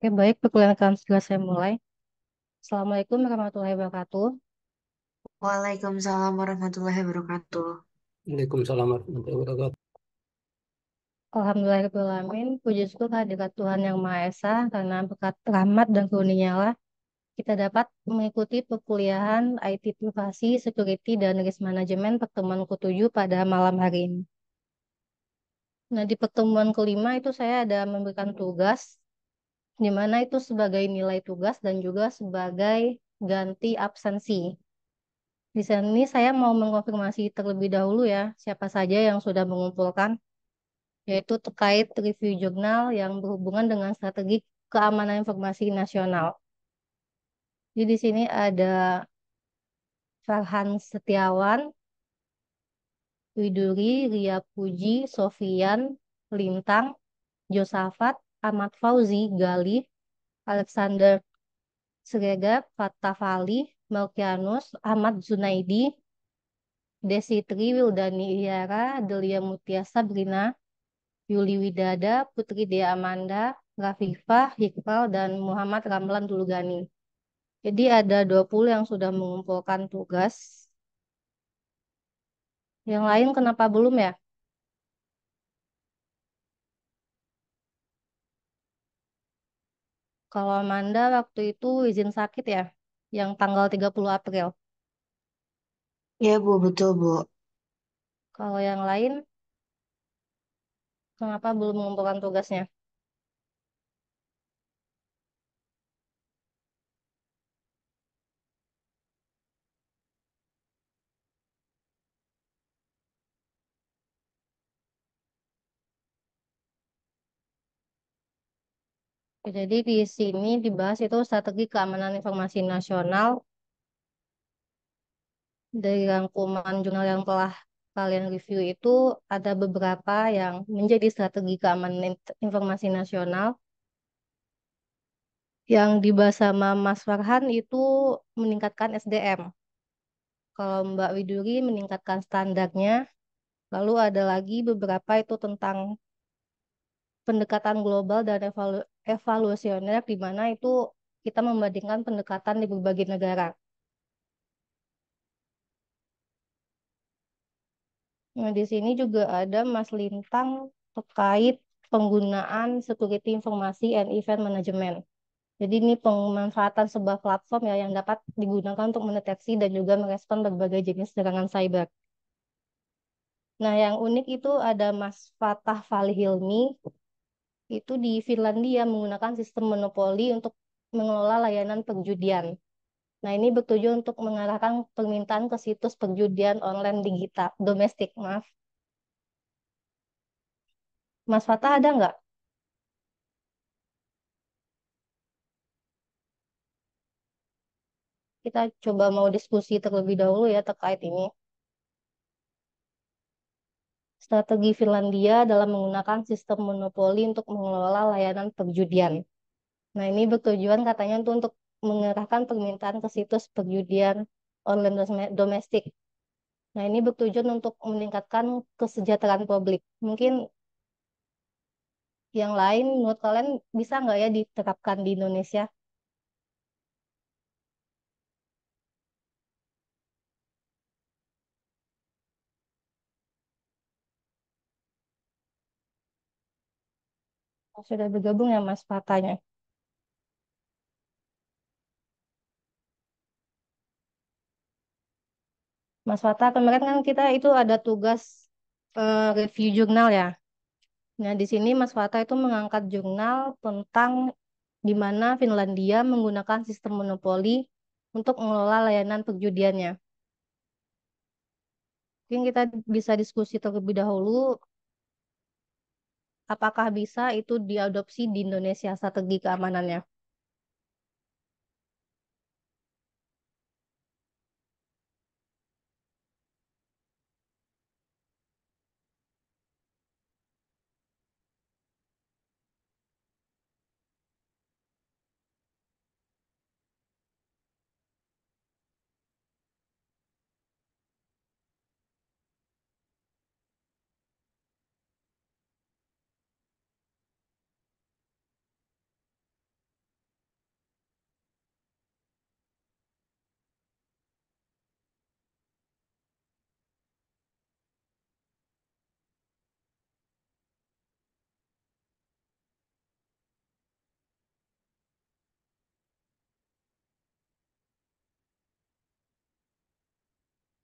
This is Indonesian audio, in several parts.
Oke, baik, perkenalkan segera saya mulai. Assalamualaikum warahmatullahi wabarakatuh. Waalaikumsalam warahmatullahi wabarakatuh. Waalaikumsalam warahmatullahi wabarakatuh. Alhamdulillahirrahmanirrahim. Puji syukur kehadirat Tuhan Yang Maha Esa, karena berkat rahmat dan karunia lah kita dapat mengikuti perkuliahan IT Privasi, Security, dan Risk Management pertemuan ke-7 pada malam hari ini. Nah, di pertemuan kelima itu saya ada memberikan tugas, di mana itu sebagai nilai tugas dan juga sebagai ganti absensi. Di sini saya mau mengonfirmasi terlebih dahulu ya, siapa saja yang sudah mengumpulkan, yaitu terkait review jurnal yang berhubungan dengan strategi keamanan informasi nasional. Jadi di sini ada Farhan Setiawan, Widuri, Ria Puji, Sofian, Lintang, Josafat, Ahmad Fauzi, Galih, Alexander Siregar, Fattah Fali, Melkianus, Ahmad Zunaidi, Desitri Wildani Iyara, Delia Mutia Sabrina, Yuli Widada, Putri Dea Amanda, Rafifah, Iqbal, dan Muhammad Ramlan Dulgani. Jadi ada 20 yang sudah mengumpulkan tugas. Yang lain kenapa belum ya? Kalau Amanda waktu itu izin sakit ya, yang tanggal 30 April. Ya, Bu, betul, Bu. Kalau yang lain, kenapa belum mengumpulkan tugasnya? Jadi di sini dibahas itu strategi keamanan informasi nasional dari rangkuman jurnal yang telah kalian review itu ada beberapa yang menjadi strategi keamanan informasi nasional. Yang dibahas sama Mas Farhan itu meningkatkan SDM. Kalau Mbak Widuri meningkatkan standarnya. Lalu ada lagi beberapa itu tentang pendekatan global dan evaluasioner, di mana itu kita membandingkan pendekatan di berbagai negara. Nah, di sini juga ada Mas Lintang terkait penggunaan security informasi and event management. Jadi ini pemanfaatan sebuah platform ya yang dapat digunakan untuk mendeteksi dan juga merespon berbagai jenis serangan cyber. Nah, yang unik itu ada Mas Fatah Fali Hilmi, itu di Finlandia menggunakan sistem monopoli untuk mengelola layanan perjudian. Nah, ini bertujuan untuk mengarahkan permintaan ke situs perjudian online digital, domestik, maaf. Mas Fatah ada nggak? Kita coba mau diskusi terlebih dahulu ya terkait ini. Strategi Finlandia dalam menggunakan sistem monopoli untuk mengelola layanan perjudian. Nah, ini bertujuan katanya untuk mengarahkan permintaan ke situs perjudian online domestik. Nah, ini bertujuan untuk meningkatkan kesejahteraan publik. Mungkin yang lain menurut kalian bisa nggak ya diterapkan di Indonesia? Sudah bergabung ya Mas Fatanya. Mas Fata, kemarin kan kita itu ada tugas review jurnal ya. Nah, di sini Mas Fata itu mengangkat jurnal tentang di mana Finlandia menggunakan sistem monopoli untuk mengelola layanan perjudiannya. Mungkin kita bisa diskusi terlebih dahulu, apakah bisa itu diadopsi di Indonesia strategi keamanannya.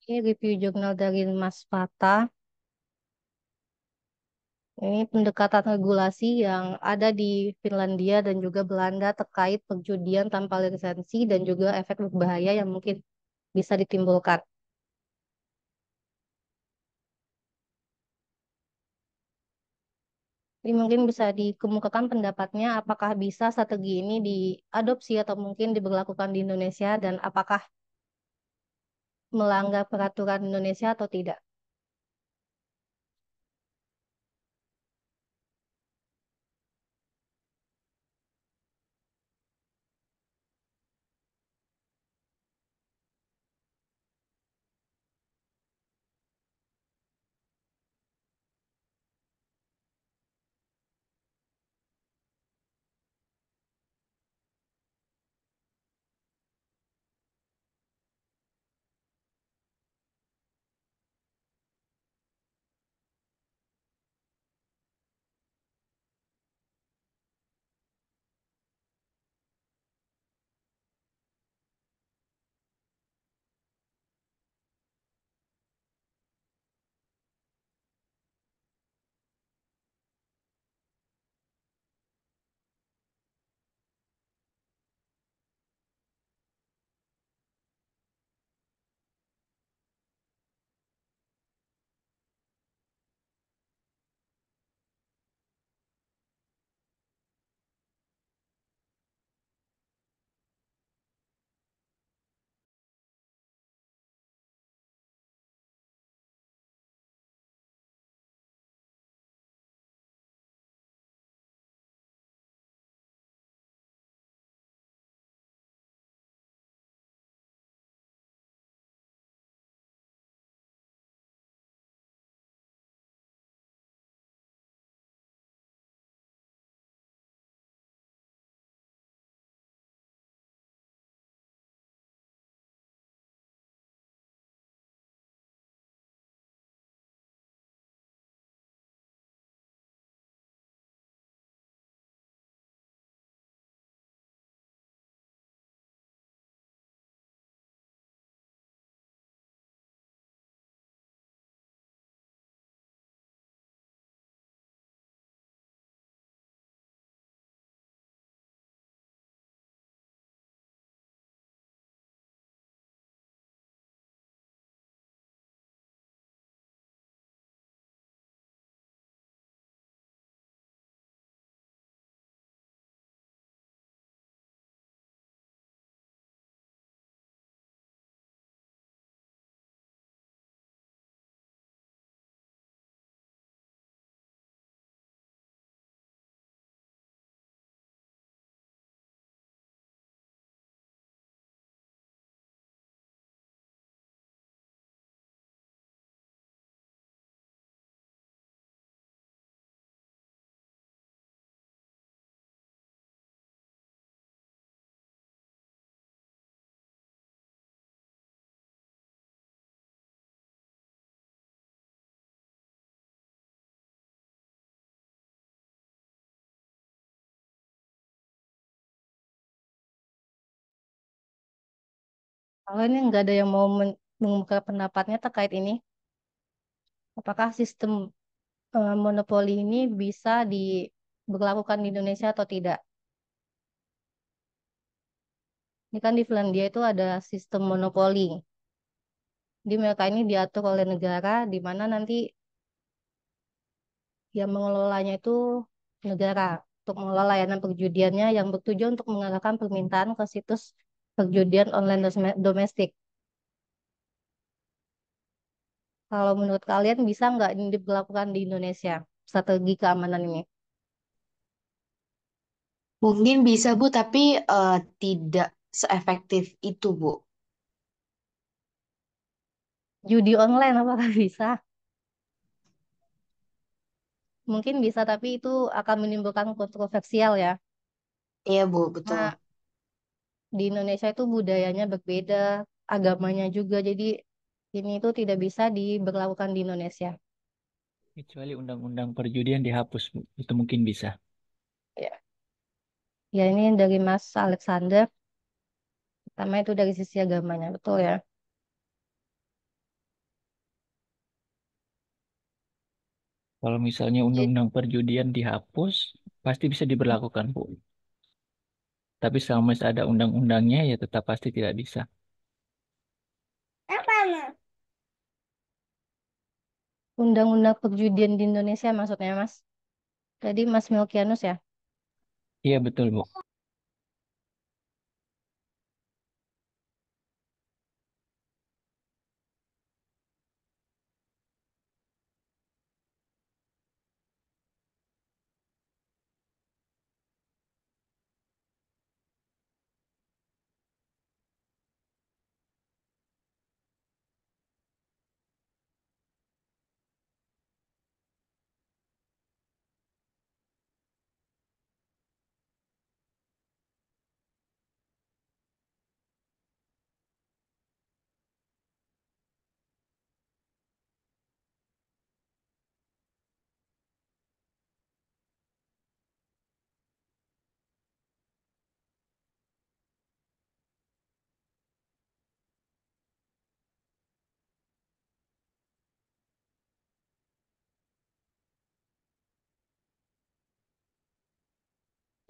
Ini review jurnal dari Mas Fata. Ini pendekatan regulasi yang ada di Finlandia dan juga Belanda terkait perjudian tanpa lisensi dan juga efek berbahaya yang mungkin bisa ditimbulkan. Jadi mungkin bisa dikemukakan pendapatnya apakah bisa strategi ini diadopsi atau mungkin diberlakukan di Indonesia dan apakah melanggar peraturan Indonesia atau tidak. Kalau ini nggak ada yang mau mengemuka pendapatnya terkait ini, apakah sistem monopoli ini bisa diberlakukan di Indonesia atau tidak? Ini kan di Finlandia itu ada sistem monopoli. Di mereka ini diatur oleh negara, di mana nanti yang mengelolanya itu negara untuk mengelola layanan perjudiannya yang bertujuan untuk mengarahkan permintaan ke situs perjudian online domestik. Kalau menurut kalian bisa nggak ini diberlakukan di Indonesia, strategi keamanan ini? Mungkin bisa, Bu, tapi tidak seefektif itu, Bu. Judi online apakah bisa? Mungkin bisa, tapi itu akan menimbulkan kontroversial ya. Iya, Bu, betul. Nah, di Indonesia itu budayanya berbeda, agamanya juga, jadi ini itu tidak bisa diberlakukan di Indonesia. Kecuali undang-undang perjudian dihapus, Bu. Itu mungkin bisa. Ya, ya ini dari Mas Alexander, pertama itu dari sisi agamanya, betul ya. Kalau misalnya undang-undang perjudian dihapus, pasti bisa diberlakukan, Bu. Tapi selama masih ada undang-undangnya, ya tetap pasti tidak bisa. Undang-undang perjudian di Indonesia maksudnya, Mas. Tadi Mas Melkianus ya? Iya, betul, Bu.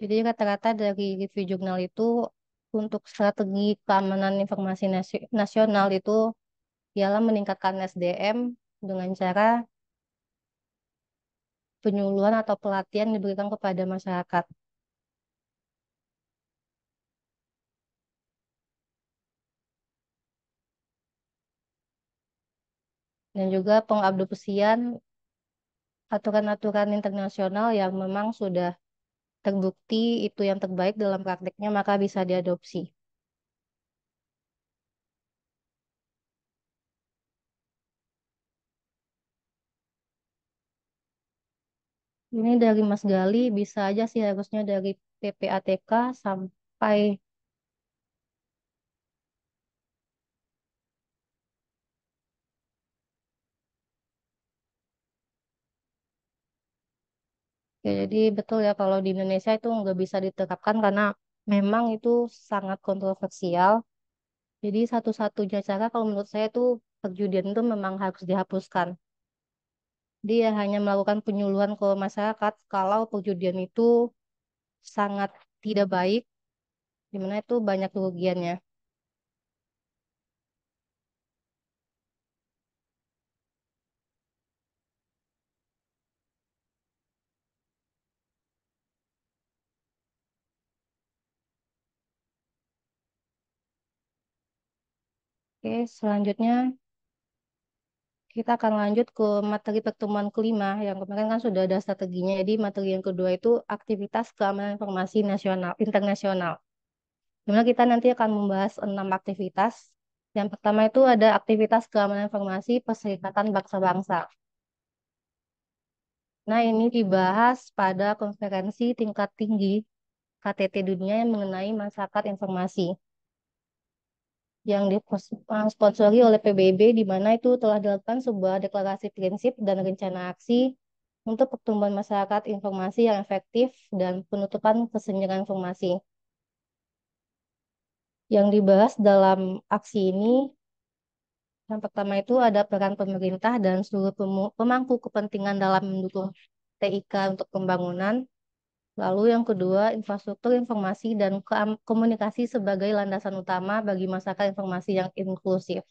Jadi rata-rata dari review jurnal itu untuk strategi keamanan informasi nasional itu ialah meningkatkan SDM dengan cara penyuluhan atau pelatihan diberikan kepada masyarakat. Dan juga pengadopsian aturan-aturan internasional yang memang sudah terbukti itu yang terbaik dalam prakteknya, maka bisa diadopsi. Ini dari Mas Gali, bisa aja sih harusnya dari PPATK sampai ya, jadi betul ya kalau di Indonesia itu nggak bisa diterapkan karena memang itu sangat kontroversial. Jadi satu-satunya cara kalau menurut saya itu perjudian itu memang harus dihapuskan. Dia hanya melakukan penyuluhan ke masyarakat kalau perjudian itu sangat tidak baik, di mana itu banyak kerugiannya. Oke, selanjutnya kita akan lanjut ke materi pertemuan kelima yang kemarin kan sudah ada strateginya. Jadi materi yang kedua itu aktivitas keamanan informasi nasional internasional. Dimana kita nanti akan membahas 6 aktivitas. Yang pertama itu ada aktivitas keamanan informasi Perserikatan Bangsa-Bangsa. Nah, ini dibahas pada konferensi tingkat tinggi KTT Dunia yang mengenai masyarakat informasi yang disponsori oleh PBB, di mana itu telah dilakukan sebuah deklarasi prinsip dan rencana aksi untuk pertumbuhan masyarakat informasi yang efektif dan penutupan kesenjangan informasi. Yang dibahas dalam aksi ini, yang pertama itu ada peran pemerintah dan seluruh pemangku kepentingan dalam mendukung TIK untuk pembangunan. Lalu yang kedua, infrastruktur informasi dan komunikasi sebagai landasan utama bagi masyarakat informasi yang inklusif.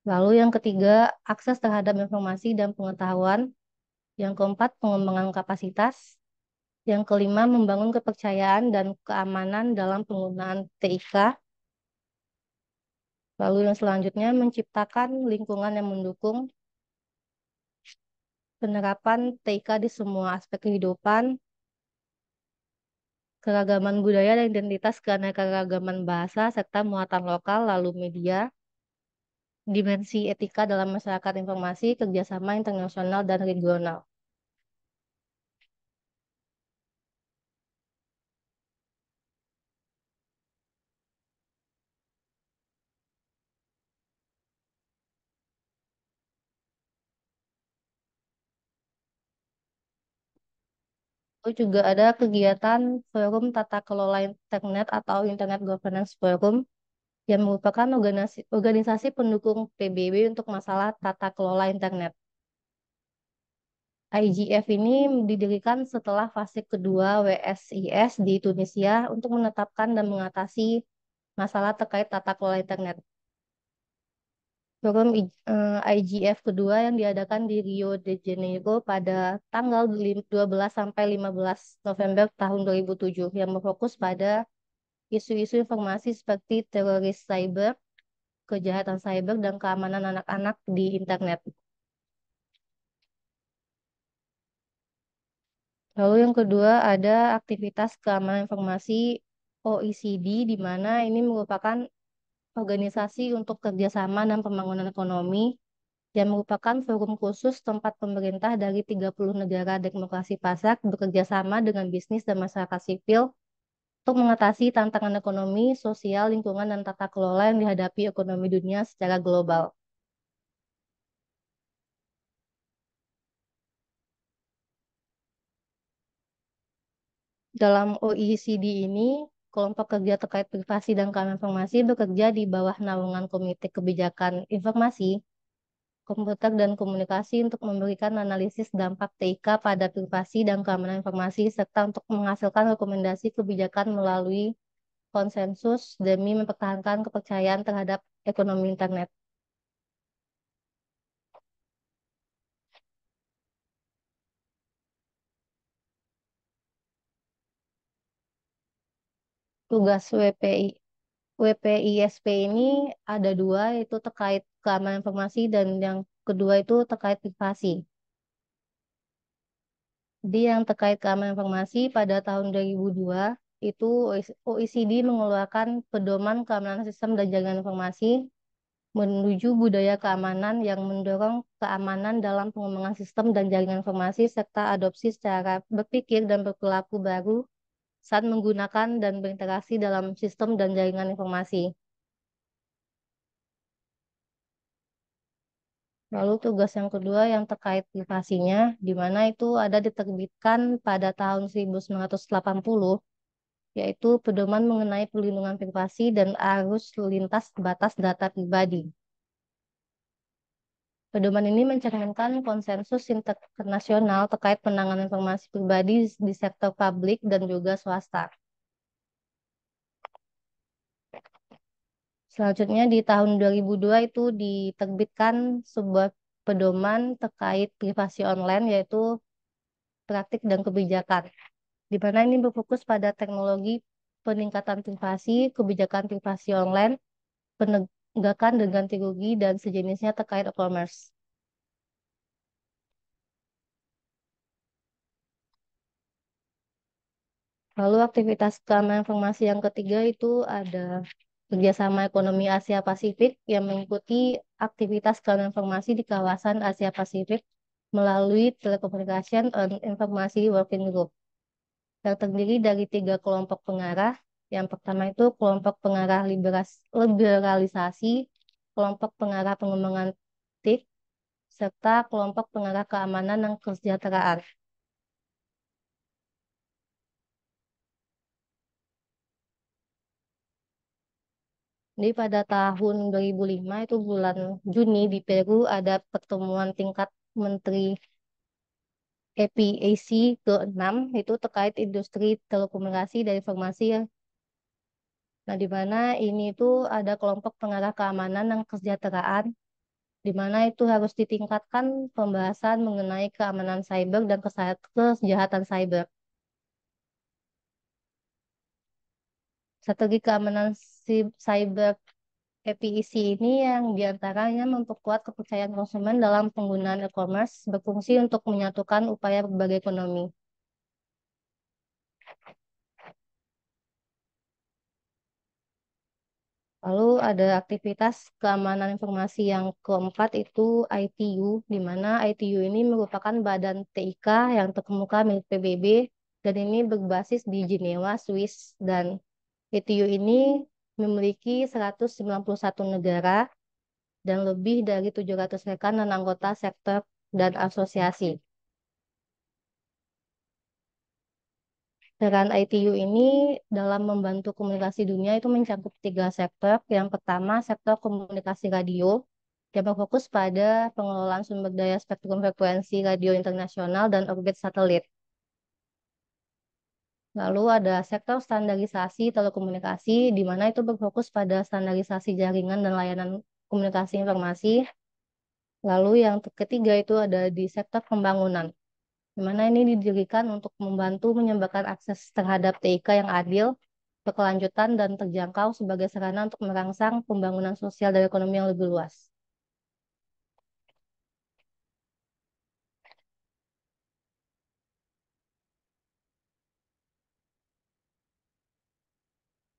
Lalu yang ketiga, akses terhadap informasi dan pengetahuan. Yang keempat, pengembangan kapasitas. Yang kelima, membangun kepercayaan dan keamanan dalam penggunaan TIK. Lalu yang selanjutnya, menciptakan lingkungan yang mendukung penerapan TIK di semua aspek kehidupan, keragaman budaya dan identitas keanekaragaman bahasa, serta muatan lokal, lalu media, dimensi etika dalam masyarakat informasi, kerjasama internasional dan regional. Lalu juga ada kegiatan Forum Tata Kelola Internet atau Internet Governance Forum yang merupakan organisasi pendukung PBB untuk masalah tata kelola internet. IGF ini didirikan setelah fase kedua WSIS di Tunisia untuk menetapkan dan mengatasi masalah terkait tata kelola internet. Forum IGF kedua yang diadakan di Rio de Janeiro pada tanggal 12 sampai 15 November tahun 2007 yang berfokus pada isu-isu informasi seperti teroris cyber, kejahatan cyber, dan keamanan anak-anak di internet. Lalu yang kedua ada aktivitas keamanan informasi OECD, di mana ini merupakan organisasi untuk kerjasama dan pembangunan ekonomi yang merupakan forum khusus tempat pemerintah dari 30 negara demokrasi pasar bekerja sama dengan bisnis dan masyarakat sipil untuk mengatasi tantangan ekonomi, sosial, lingkungan, dan tata kelola yang dihadapi ekonomi dunia secara global. Dalam OECD ini, kelompok kerja terkait privasi dan keamanan informasi bekerja di bawah naungan Komite Kebijakan Informasi, Komputer dan Komunikasi untuk memberikan analisis dampak TIK pada privasi dan keamanan informasi serta untuk menghasilkan rekomendasi kebijakan melalui konsensus demi mempertahankan kepercayaan terhadap ekonomi internet. Tugas WPISP ini ada dua, yaitu terkait keamanan informasi dan yang kedua itu terkait privasi. Jadi yang terkait keamanan informasi pada tahun 2002 itu OECD mengeluarkan pedoman keamanan sistem dan jaringan informasi menuju budaya keamanan yang mendorong keamanan dalam pengembangan sistem dan jaringan informasi serta adopsi secara berpikir dan berperilaku baru saat menggunakan dan berinteraksi dalam sistem dan jaringan informasi. Lalu tugas yang kedua yang terkait privasinya, di mana itu ada diterbitkan pada tahun 1980, yaitu pedoman mengenai perlindungan privasi dan arus lintas batas data pribadi. Pedoman ini mencerminkan konsensus internasional terkait penanganan informasi pribadi di sektor publik dan juga swasta. Selanjutnya di tahun 2002 itu diterbitkan sebuah pedoman terkait privasi online, yaitu praktik dan kebijakan, di mana ini berfokus pada teknologi peningkatan privasi, kebijakan privasi online, penegakan dan ganti rugi, dan sejenisnya terkait e-commerce. Lalu aktivitas keamanan informasi yang ketiga itu ada kerjasama ekonomi Asia Pasifik yang mengikuti aktivitas keamanan informasi di kawasan Asia Pasifik melalui Telecommunication and Information Working Group yang terdiri dari 3 kelompok pengarah. Yang pertama itu kelompok pengarah liberalisasi, kelompok pengarah pengembangan TIK, serta kelompok pengarah keamanan dan kesejahteraan. Jadi pada tahun 2005 itu bulan Juni di Peru ada pertemuan tingkat Menteri EPAC ke-6 itu terkait industri telekomunikasi dan informasi ya. Nah, di mana ini itu ada kelompok pengarah keamanan dan kesejahteraan, di mana itu harus ditingkatkan pembahasan mengenai keamanan cyber dan kejahatan cyber. Strategi keamanan cyber EPIC ini yang diantaranya memperkuat kepercayaan konsumen dalam penggunaan e-commerce, berfungsi untuk menyatukan upaya berbagai ekonomi. Lalu ada aktivitas keamanan informasi yang keempat itu ITU, di mana ITU ini merupakan badan TIK yang terkemuka milik PBB dan ini berbasis di Jenewa, Swiss, dan ITU ini memiliki 191 negara dan lebih dari 700 rekan dan anggota sektor dan asosiasi. Peran ITU ini dalam membantu komunikasi dunia itu mencakup 3 sektor. Yang pertama, sektor komunikasi radio, yang berfokus pada pengelolaan sumber daya spektrum frekuensi radio internasional dan orbit satelit. Lalu ada sektor standarisasi telekomunikasi, di mana itu berfokus pada standarisasi jaringan dan layanan komunikasi informasi. Lalu yang ketiga itu ada di sektor pembangunan, di mana ini didirikan untuk membantu menyembahkan akses terhadap TIK yang adil, berkelanjutan, dan terjangkau sebagai sarana untuk merangsang pembangunan sosial dan ekonomi yang lebih luas.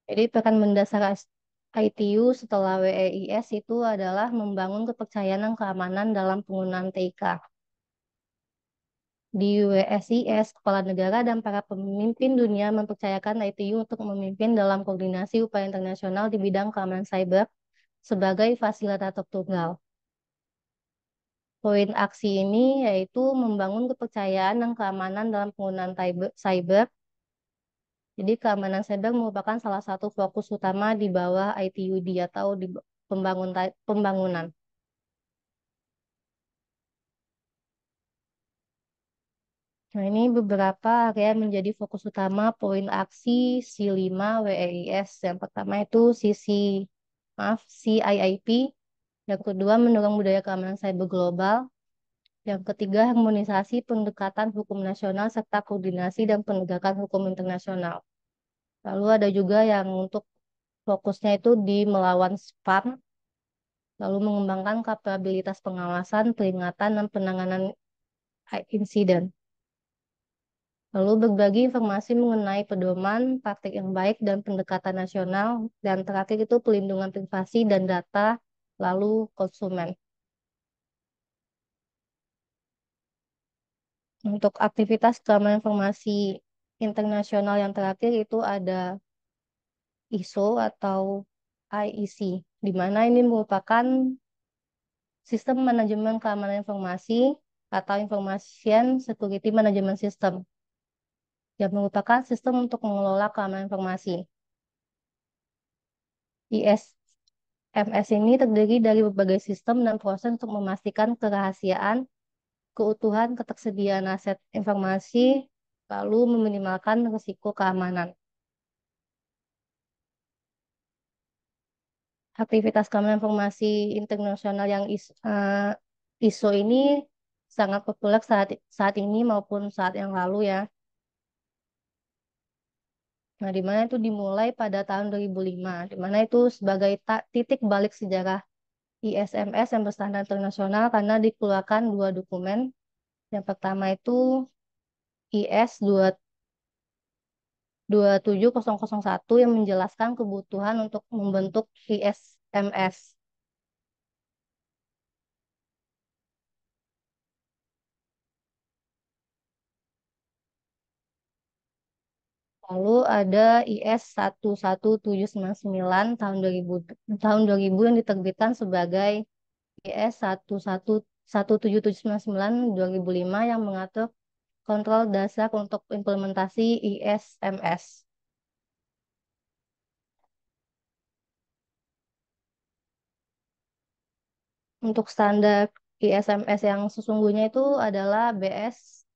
Jadi peran mendasar ITU setelah WEIS itu adalah membangun kepercayaan dan keamanan dalam penggunaan TIK. Di WSIS, kepala negara dan para pemimpin dunia mempercayakan ITU untuk memimpin dalam koordinasi upaya internasional di bidang keamanan cyber sebagai fasilitator tunggal. Poin aksi ini yaitu membangun kepercayaan dan keamanan dalam penggunaan cyber. Jadi keamanan cyber merupakan salah satu fokus utama di bawah ITUD atau di pembangunan. Nah, ini beberapa area yang menjadi fokus utama poin aksi C5 WEIS. Yang pertama itu CIIP. Yang kedua, mendorong budaya keamanan cyber global. Yang ketiga, harmonisasi pendekatan hukum nasional serta koordinasi dan penegakan hukum internasional. Lalu ada juga yang untuk fokusnya itu di melawan spam, lalu mengembangkan kapabilitas pengawasan, peringatan, dan penanganan insiden. Lalu berbagi informasi mengenai pedoman, praktik yang baik, dan pendekatan nasional. Dan terakhir itu pelindungan privasi dan data, lalu konsumen. Untuk aktivitas keamanan informasi internasional yang terakhir itu ada ISO atau IEC, di mana ini merupakan sistem manajemen keamanan informasi atau Information Security Management System, yang merupakan sistem untuk mengelola keamanan informasi. ISMS ini terdiri dari berbagai sistem dan proses untuk memastikan kerahasiaan, keutuhan, ketersediaan aset informasi, lalu meminimalkan risiko keamanan. Aktivitas keamanan informasi internasional yang ISO ini sangat populer saat ini maupun saat yang lalu ya. Nah, di mana itu dimulai pada tahun 2005, di mana itu sebagai titik balik sejarah ISMS yang berstandar internasional karena dikeluarkan dua dokumen. Yang pertama itu IS 27001 yang menjelaskan kebutuhan untuk membentuk ISMS. Lalu ada IS 11799 tahun 2000 yang diterbitkan sebagai IS 11799 2005 yang mengatur kontrol dasar untuk implementasi ISMS. Untuk standar ISMS yang sesungguhnya itu adalah BS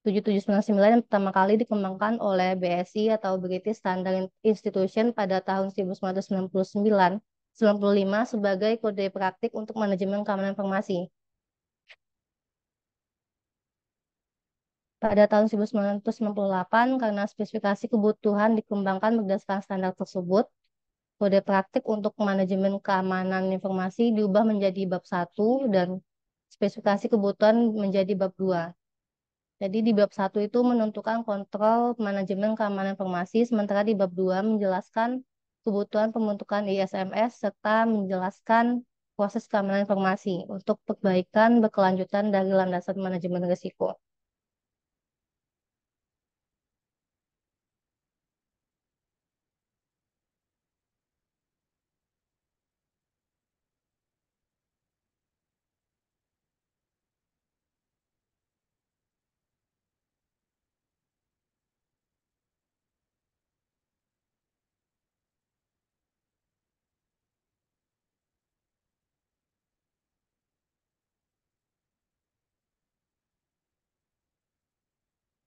7799 yang pertama kali dikembangkan oleh BSI atau British Standard Institution pada tahun 1995 sebagai kode praktik untuk manajemen keamanan informasi. Pada tahun 1998, karena spesifikasi kebutuhan dikembangkan berdasarkan standar tersebut, kode praktik untuk manajemen keamanan informasi diubah menjadi bab 1 dan spesifikasi kebutuhan menjadi bab 2. Jadi di bab 1 itu menentukan kontrol manajemen keamanan informasi, sementara di bab 2 menjelaskan kebutuhan pembentukan ISMS serta menjelaskan proses keamanan informasi untuk perbaikan berkelanjutan dari landasan manajemen risiko.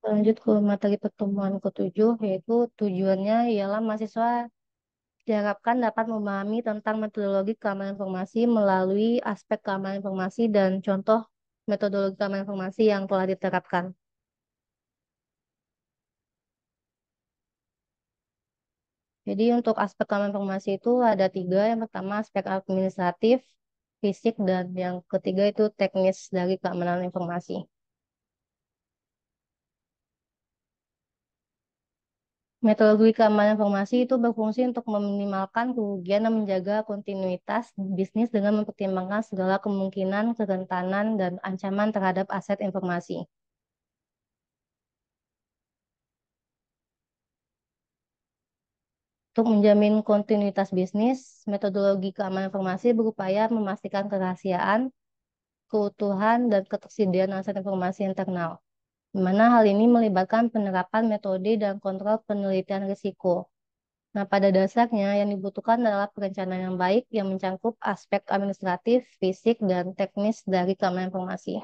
Lanjut ke materi pertemuan ke-7, yaitu tujuannya ialah mahasiswa diharapkan dapat memahami tentang metodologi keamanan informasi melalui aspek keamanan informasi dan contoh metodologi keamanan informasi yang telah diterapkan. Jadi untuk aspek keamanan informasi itu ada 3. Yang pertama aspek administratif, fisik, dan yang ketiga itu teknis dari keamanan informasi. Metodologi keamanan informasi itu berfungsi untuk meminimalkan kerugian dan menjaga kontinuitas bisnis dengan mempertimbangkan segala kemungkinan, kerentanan, dan ancaman terhadap aset informasi. Untuk menjamin kontinuitas bisnis, metodologi keamanan informasi berupaya memastikan kerahasiaan, keutuhan, dan ketersediaan aset informasi internal, di mana hal ini melibatkan penerapan metode dan kontrol penelitian risiko. Nah, pada dasarnya yang dibutuhkan adalah perencanaan yang baik yang mencakup aspek administratif, fisik, dan teknis dari keamanan informasi.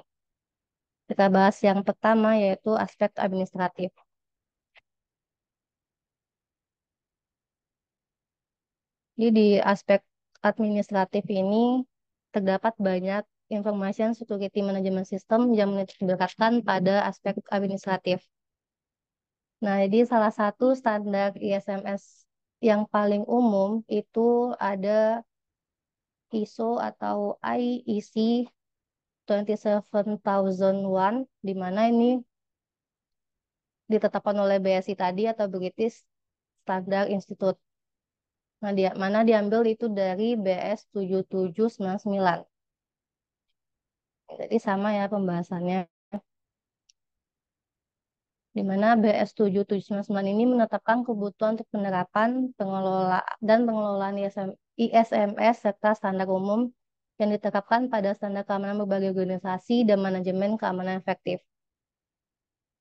Kita bahas yang pertama yaitu aspek administratif. Jadi di aspek administratif ini terdapat banyak information security management system yang menitikberatkan pada aspek administratif. Nah, jadi salah satu standar ISMS yang paling umum itu ada ISO atau IEC 27001, di mana ini ditetapkan oleh BSI tadi atau British Standard Institute. Nah, mana diambil itu dari BS 7799. Jadi sama ya pembahasannya. Di mana BS 7799 ini menetapkan kebutuhan untuk penerapan, pengelolaan ISMS serta standar umum yang ditetapkan pada standar keamanan berbagai organisasi dan manajemen keamanan efektif.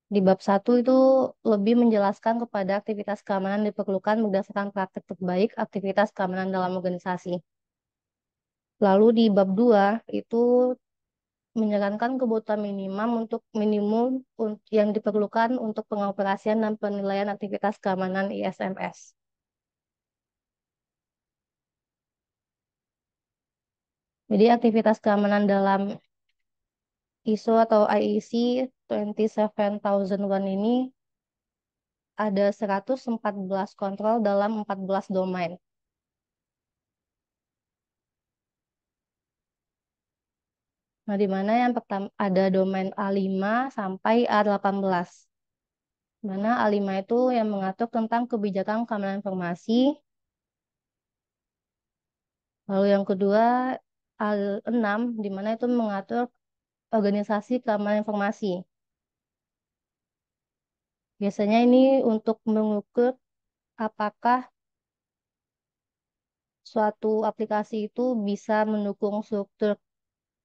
Di bab 1 itu lebih menjelaskan kepada aktivitas keamanan diperlukan berdasarkan praktik terbaik aktivitas keamanan dalam organisasi. Lalu di bab 2 itu menyarankan kebutuhan minimum yang diperlukan untuk pengoperasian dan penilaian aktivitas keamanan ISMS. Jadi aktivitas keamanan dalam ISO atau IEC 27001 ini ada 114 kontrol dalam 14 domain. Nah, di mana yang pertama ada domain A5 sampai A18. Mana A5 itu yang mengatur tentang kebijakan keamanan informasi. Lalu yang kedua A6, di mana itu mengatur organisasi keamanan informasi. Biasanya ini untuk mengukur apakah suatu aplikasi itu bisa mendukung struktur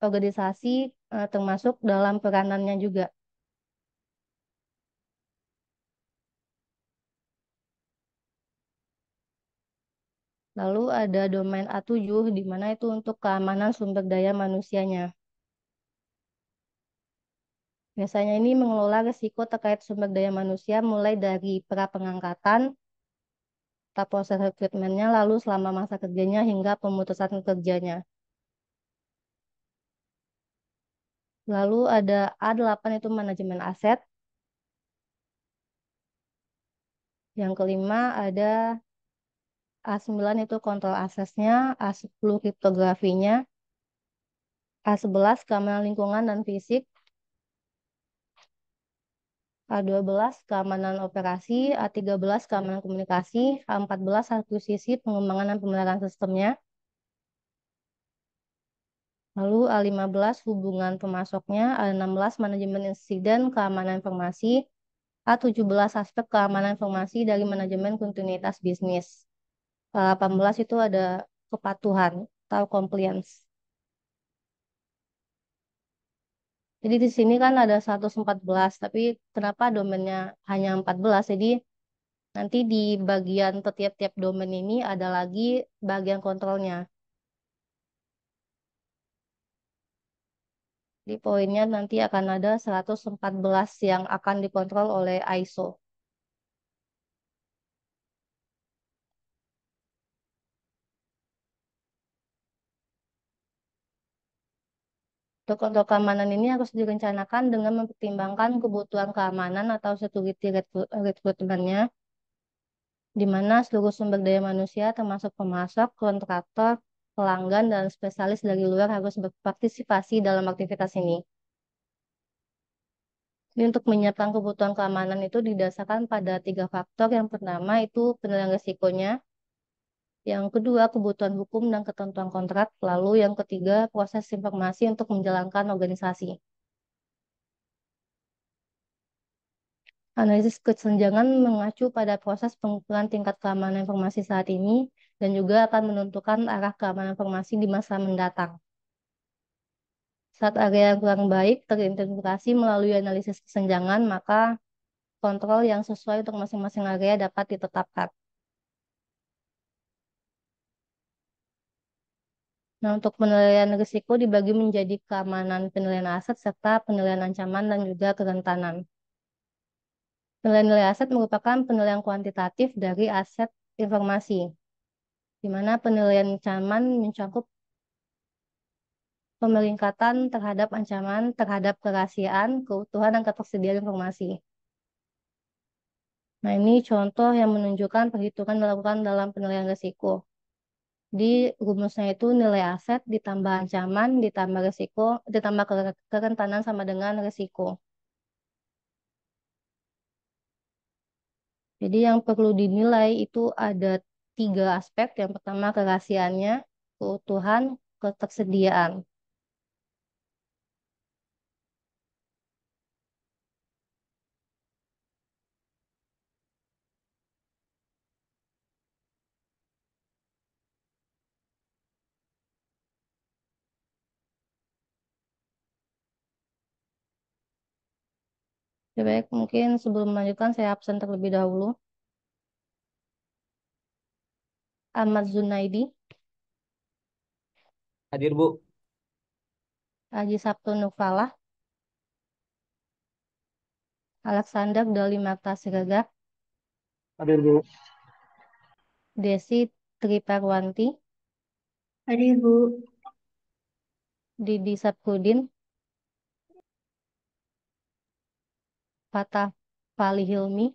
organisasi termasuk dalam peranannya juga. Lalu ada domain A7 di mana itu untuk keamanan sumber daya manusianya. Biasanya ini mengelola risiko terkait sumber daya manusia mulai dari pra-pengangkatan, tahap proses rekrutmennya, lalu selama masa kerjanya hingga pemutusan kerjanya. Lalu ada A8 itu manajemen aset. Yang kelima ada A9 itu kontrol aksesnya, A10 kriptografinya, A11 keamanan lingkungan dan fisik, A12 keamanan operasi, A13 keamanan komunikasi, A14 akuisisi pengembangan dan pemeliharaan sistemnya, lalu A15 hubungan pemasoknya, A16 manajemen insiden keamanan informasi, A17 aspek keamanan informasi dari manajemen kontinuitas bisnis. A18 itu ada kepatuhan atau compliance. Jadi di sini kan ada 114, tapi kenapa domainnya hanya 14? Jadi nanti di bagian tiap-tiap domain ini ada lagi bagian kontrolnya. Di poinnya nanti akan ada 114 yang akan dikontrol oleh ISO. Untuk kontrol keamanan ini harus direncanakan dengan mempertimbangkan kebutuhan keamanan atau security recruitment-nya, di mana seluruh sumber daya manusia termasuk pemasok, kontraktor, pelanggan, dan spesialis dari luar harus berpartisipasi dalam aktivitas ini. Jadi untuk menyiapkan kebutuhan keamanan itu didasarkan pada 3 faktor. Yang pertama itu penilaian risikonya, yang kedua kebutuhan hukum dan ketentuan kontrak, lalu yang ketiga proses informasi untuk menjalankan organisasi. Analisis kesenjangan mengacu pada proses pengukuran tingkat keamanan informasi saat ini dan juga akan menentukan arah keamanan informasi di masa mendatang. Saat area yang kurang baik teridentifikasi melalui analisis kesenjangan, maka kontrol yang sesuai untuk masing-masing area dapat ditetapkan. Nah, untuk penilaian risiko dibagi menjadi keamanan penilaian aset serta penilaian ancaman dan juga kerentanan. Penilaian nilai aset merupakan penilaian kuantitatif dari aset informasi, di mana penilaian ancaman mencakup pemeringkatan terhadap ancaman terhadap kerahasiaan, keutuhan, dan ketersediaan informasi. Nah, ini contoh yang menunjukkan perhitungan dilakukan dalam penilaian risiko. Di rumusnya itu nilai aset ditambah ancaman ditambah risiko ditambah kerentanan sama dengan risiko. Jadi yang perlu dinilai itu ada 3 aspek. Yang pertama kerahasiaannya, keutuhan, ketersediaan. Lebih baik mungkin sebelum melanjutkan saya absen terlebih dahulu. Ahmad Zunaidi, Hadir, Bu. Aji Sabtu Nurfalah, Alexander Dali Marta Siregar, Hadir, Bu. Desi Triparwanti, Hadir, Bu. Didi Sapudin, Fatah Fali Hilmi,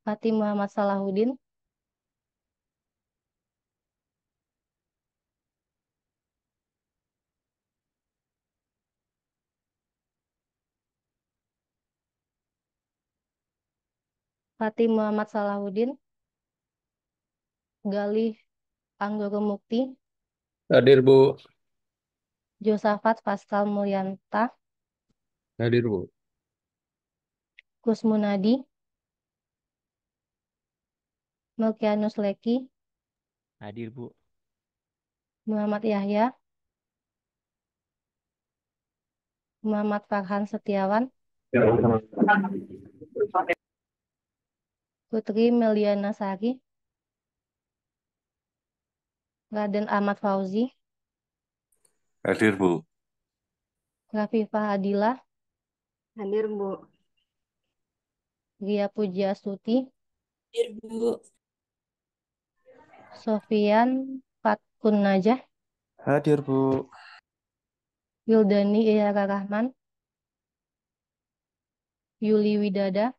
Fatih Muhammad Salahuddin, Fatih Muhammad Salahuddin, Galih Anggoro Mukti, Hadir, Bu. Josafat Pascal Mulyanta, Hadir, Bu. Kusmunadi, Melkianus Leki, Hadir, Bu. Muhammad Yahya, Muhammad Farhan Setiawan, Ya, sama. Putri Meliana Sari, Raden Ahmad Fauzi, Hadir, Bu. Rafifah Adila, Hadir, Bu. Ria Pujiastuti, Hadir, Bu. Sofian Fatkun Najah, Hadir, Bu. Wildani Iyara Rahman, Yuli Widada,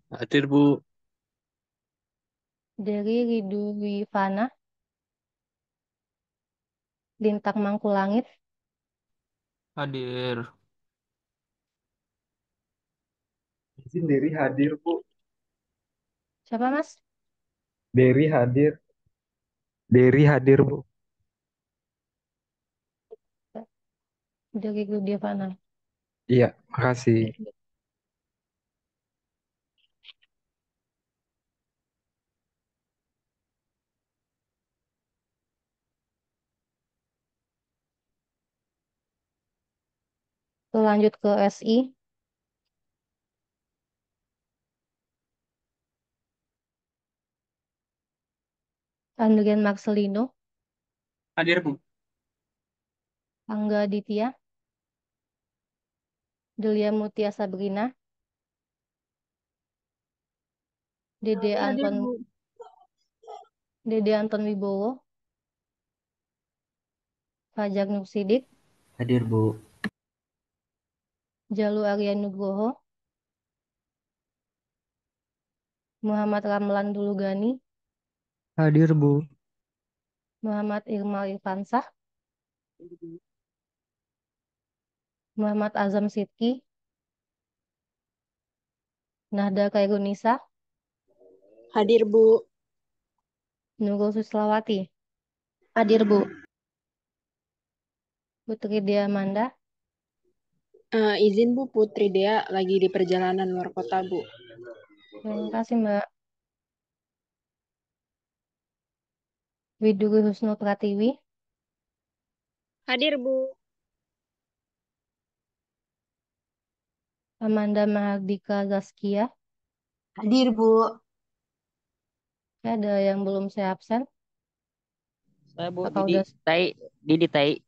Hadir, Bu. Dery Ridhuwifana, Lintang Mangkulangit, Hadir. Izin Dery hadir, Bu. siapa Mas? Dery hadir. Dery hadir, Bu. Dery Ridhuwifana. Iya, makasih. Lanjut ke SI. Andrian Marcelino, Hadir, Bu. Angga Aditya, Delia Mutia Sabrina, Dede Hadir, Anton Bu. Dede Anton Wibowo, Fajar Nur Sidik, Hadir, Bu. Jalu Aryan Nugroho, Muhammad Ramlan Dulugani, Hadir, Bu. Muhammad Irmal Irfansah, Muhammad Azam Sidki, Nahda Khairunisa, Hadir, Bu. Nurul Suslawati, Hadir, Bu. Putri Diamanda, Izin, Bu, Putri Dea lagi di perjalanan luar kota, Bu. terima kasih Mbak. Widuri Husnu Pratiwi, Hadir, Bu. Amanda Mahardika Zaskia, Hadir, Bu. ada yang belum saya absen, Saya, Bu, apa udah Didi Tai.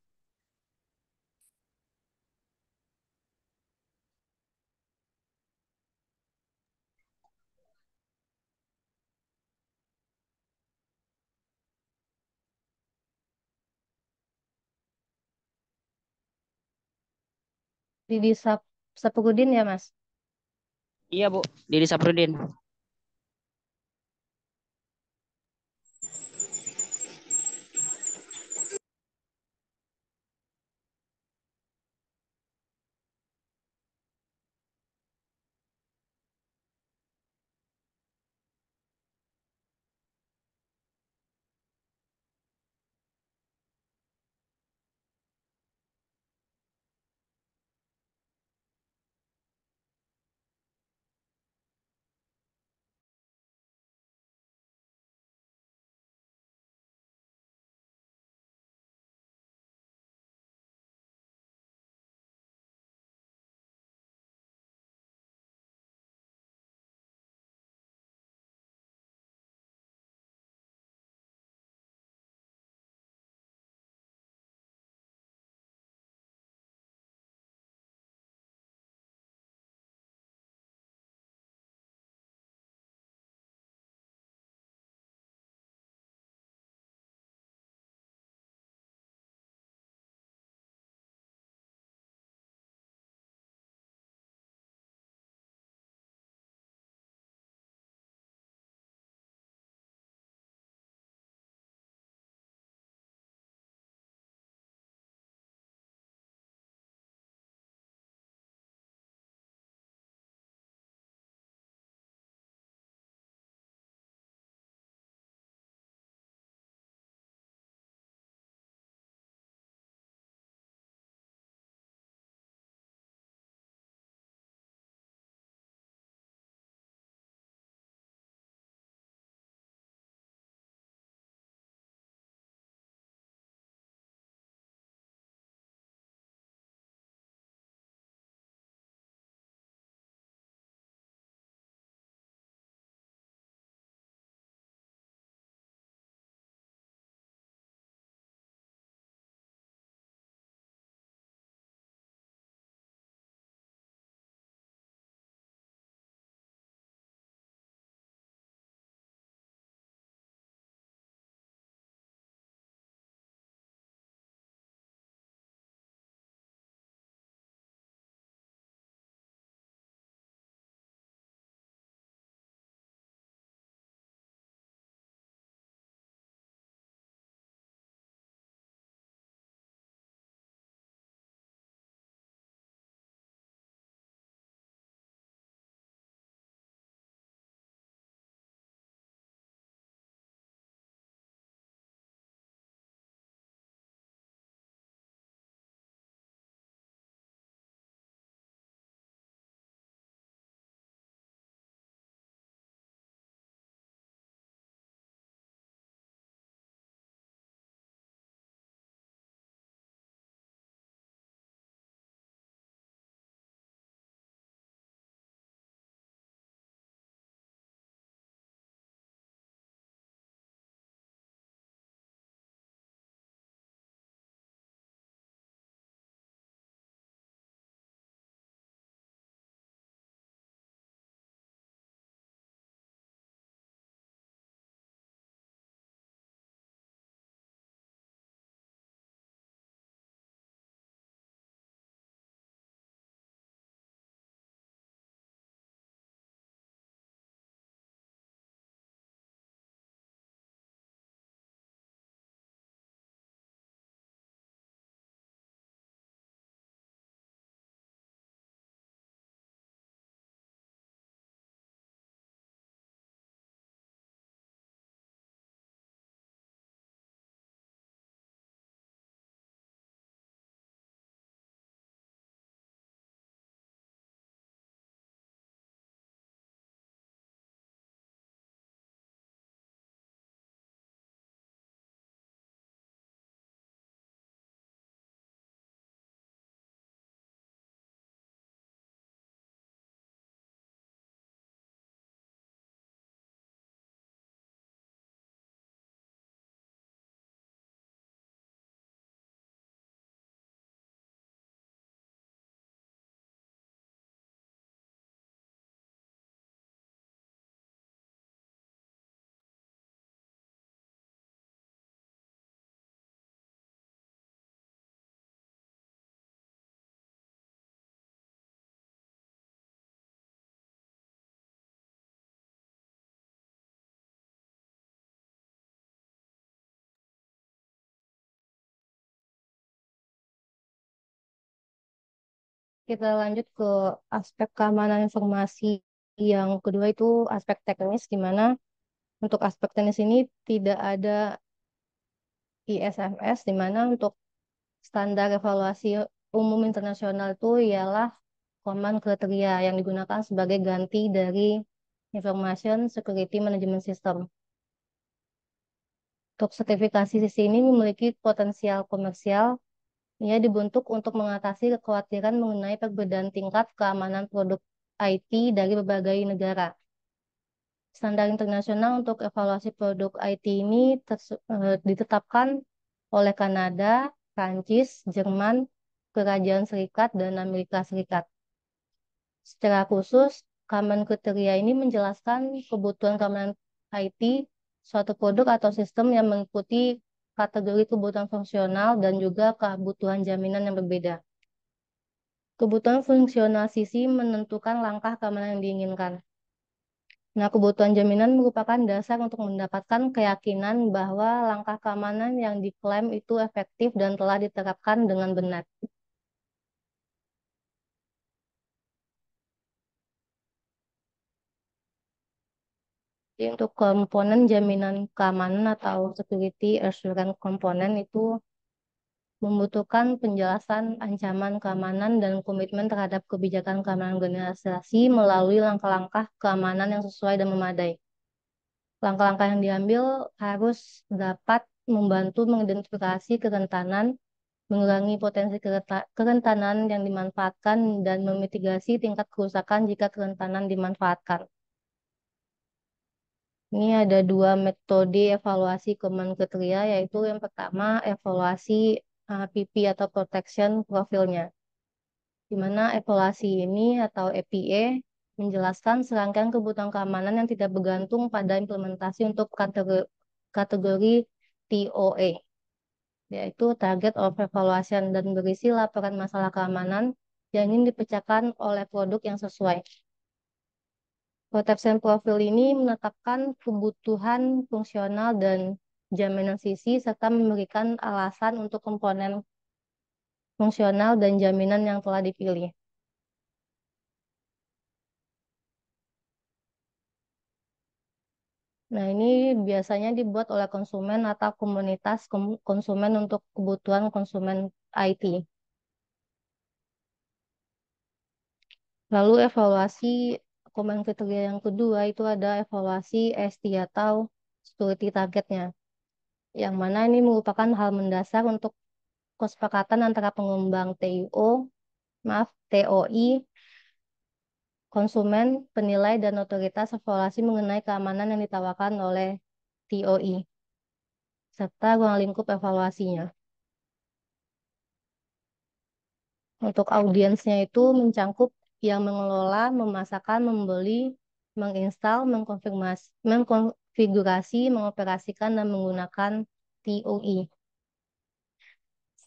Didi Saprudin ya Mas? Iya, Bu. Didi Saprudin. Kita lanjut ke aspek keamanan informasi. Yang kedua itu aspek teknis, di mana untuk aspek teknis ini tidak ada ISFS, di mana untuk standar evaluasi umum internasional itu ialah Common Criteria yang digunakan sebagai ganti dari Information Security Management System. Untuk sertifikasi sisi ini memiliki potensial komersial. Ia dibentuk untuk mengatasi kekhawatiran mengenai perbedaan tingkat keamanan produk IT dari berbagai negara. Standar internasional untuk evaluasi produk IT ini ditetapkan oleh Kanada, Prancis, Jerman, Kerajaan Serikat, dan Amerika Serikat. Secara khusus, Common Criteria ini menjelaskan kebutuhan keamanan IT suatu produk atau sistem yang mengikuti kategori kebutuhan fungsional dan juga kebutuhan jaminan yang berbeda. Kebutuhan fungsional sisi menentukan langkah keamanan yang diinginkan. Nah, kebutuhan jaminan merupakan dasar untuk mendapatkan keyakinan bahwa langkah keamanan yang diklaim itu efektif dan telah diterapkan dengan benar. Jadi untuk komponen jaminan keamanan atau security assurance komponen itu membutuhkan penjelasan ancaman keamanan dan komitmen terhadap kebijakan keamanan organisasi melalui langkah-langkah keamanan yang sesuai dan memadai. Langkah-langkah yang diambil harus dapat membantu mengidentifikasi kerentanan, mengurangi potensi kerentanan yang dimanfaatkan, dan memitigasi tingkat kerusakan jika kerentanan dimanfaatkan. Ini ada dua metode evaluasi common criteria, yaitu yang pertama evaluasi PP atau protection profilnya, di mana evaluasi ini atau EPA menjelaskan serangkaian kebutuhan keamanan yang tidak bergantung pada implementasi untuk kategori TOA, yaitu Target of Evaluation, dan berisi laporan masalah keamanan yang ingin dipecahkan oleh produk yang sesuai. Protection profil ini menetapkan kebutuhan fungsional dan jaminan sisi serta memberikan alasan untuk komponen fungsional dan jaminan yang telah dipilih. Nah, ini biasanya dibuat oleh konsumen atau komunitas konsumen untuk kebutuhan konsumen IT. Lalu evaluasi komen kriteria yang kedua itu ada evaluasi ST atau security targetnya, yang mana ini merupakan hal mendasar untuk kesepakatan antara pengembang TOI, konsumen, penilai, dan otoritas evaluasi mengenai keamanan yang ditawarkan oleh TOI, serta ruang lingkup evaluasinya. Untuk audiensnya itu mencangkup yang mengelola, memasarkan, membeli, menginstal, mengkonfigurasi, mengoperasikan, dan menggunakan TOI.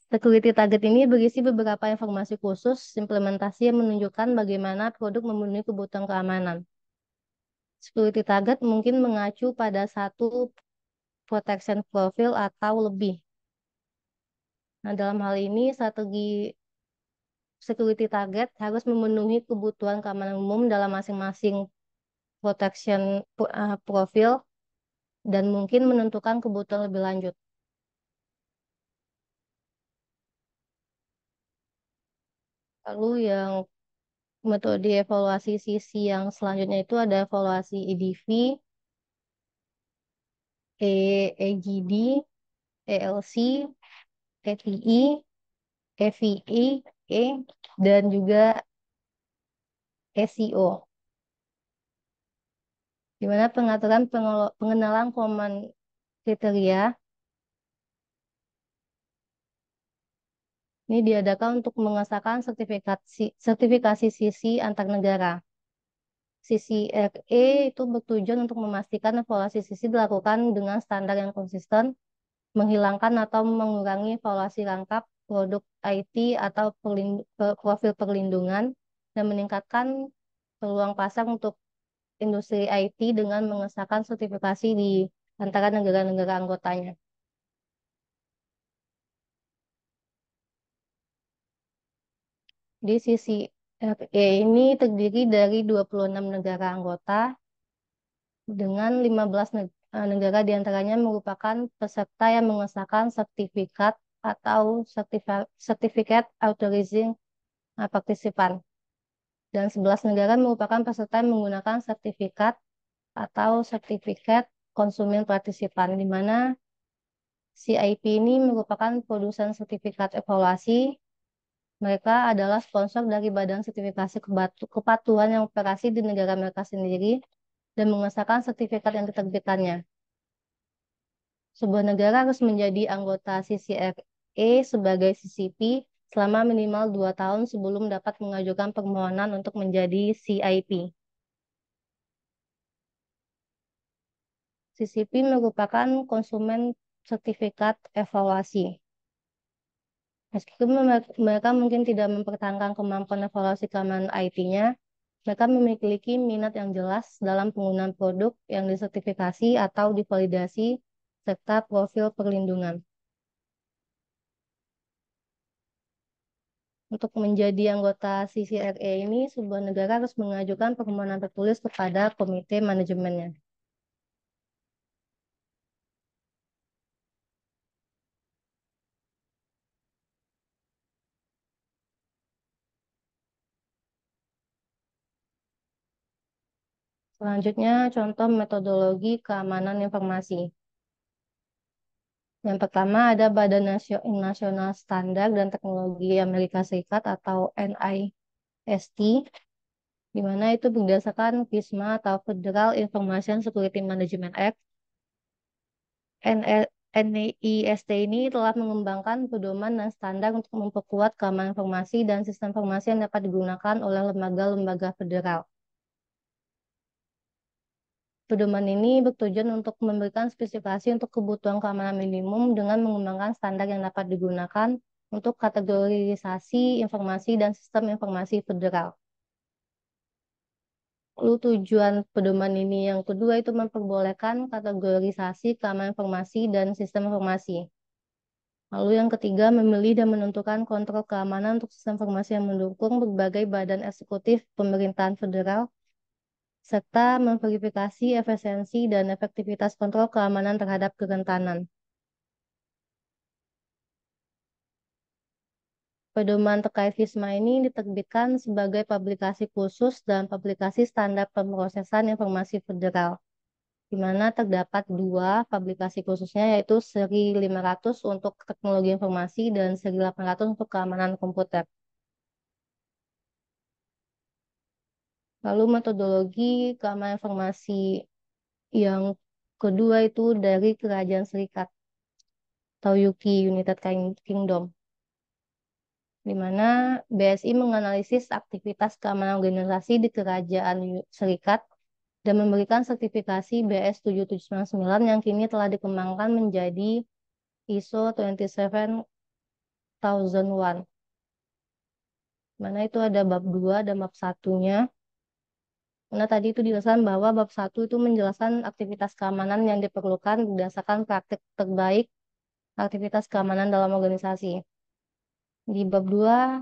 Security target ini berisi beberapa informasi khusus implementasi yang menunjukkan bagaimana produk memenuhi kebutuhan keamanan. Security target mungkin mengacu pada satu protection profile atau lebih. Nah, dalam hal ini strategi security target harus memenuhi kebutuhan keamanan umum dalam masing-masing protection profil dan mungkin menentukan kebutuhan lebih lanjut. Lalu yang metode evaluasi sisi yang selanjutnya itu ada evaluasi EDV, EGD, ELC, ETI, EVE, dan juga SEO. Di mana pengaturan pengenalan common kriteria ini diadakan untuk mengesahkan sertifikasi sisi antar negara. Sisi RE itu bertujuan untuk memastikan evaluasi sisi dilakukan dengan standar yang konsisten, menghilangkan atau mengurangi evaluasi rangkap produk IT atau profil perlindungan, dan meningkatkan peluang pasar untuk industri IT dengan mengesahkan sertifikasi di antara negara-negara anggotanya. Di sisi RE ini terdiri dari 26 negara anggota dengan 15 negara diantaranya merupakan peserta yang mengesahkan sertifikat atau Certificate Authorizing Participant. Dan 11 negara merupakan peserta yang menggunakan sertifikat atau Certificate Consuming Participant, di mana CIP ini merupakan produsen sertifikat evaluasi. Mereka adalah sponsor dari badan sertifikasi kepatuhan yang operasi di negara mereka sendiri dan mengesahkan sertifikat yang diterbitkannya. Sebuah negara harus menjadi anggota CCRE sebagai CCP selama minimal 2 tahun sebelum dapat mengajukan permohonan untuk menjadi CIP. CCP merupakan konsumen sertifikat evaluasi. Meskipun mereka mungkin tidak mempertahankan kemampuan evaluasi keamanan IT-nya, mereka memiliki minat yang jelas dalam penggunaan produk yang disertifikasi atau divalidasi, serta profil perlindungan. Untuk menjadi anggota CCRE ini, sebuah negara harus mengajukan permohonan tertulis kepada komite manajemennya. Selanjutnya, contoh metodologi keamanan informasi. Yang pertama ada Badan Nasional Standar dan Teknologi Amerika Serikat atau NIST, di mana itu berdasarkan FISMA atau Federal Information Security Management Act. NIST ini telah mengembangkan pedoman dan standar untuk memperkuat keamanan informasi dan sistem informasi yang dapat digunakan oleh lembaga-lembaga federal. Pedoman ini bertujuan untuk memberikan spesifikasi untuk kebutuhan keamanan minimum dengan mengembangkan standar yang dapat digunakan untuk kategorisasi informasi dan sistem informasi federal. Lalu tujuan pedoman ini yang kedua itu memperbolehkan kategorisasi keamanan informasi dan sistem informasi. Lalu yang ketiga, memilih dan menentukan kontrol keamanan untuk sistem informasi yang mendukung berbagai badan eksekutif pemerintahan federal, serta memverifikasi efisiensi dan efektivitas kontrol keamanan terhadap kerentanan. Pedoman terkait FISMA ini diterbitkan sebagai publikasi khusus dan publikasi standar pemrosesan informasi federal, di mana terdapat 2 publikasi khususnya, yaitu seri 500 untuk teknologi informasi dan seri 800 untuk keamanan komputer. Lalu metodologi keamanan informasi yang kedua itu dari Kerajaan Serikat atau UK, United Kingdom, di mana BSI menganalisis aktivitas keamanan organisasi di Kerajaan Serikat dan memberikan sertifikasi BS 7799 yang kini telah dikembangkan menjadi ISO 27001. Mana itu ada bab 2 dan bab 1-nya. Nah, tadi itu dijelaskan bahwa bab 1 itu menjelaskan aktivitas keamanan yang diperlukan berdasarkan praktik terbaik aktivitas keamanan dalam organisasi. Di bab 2,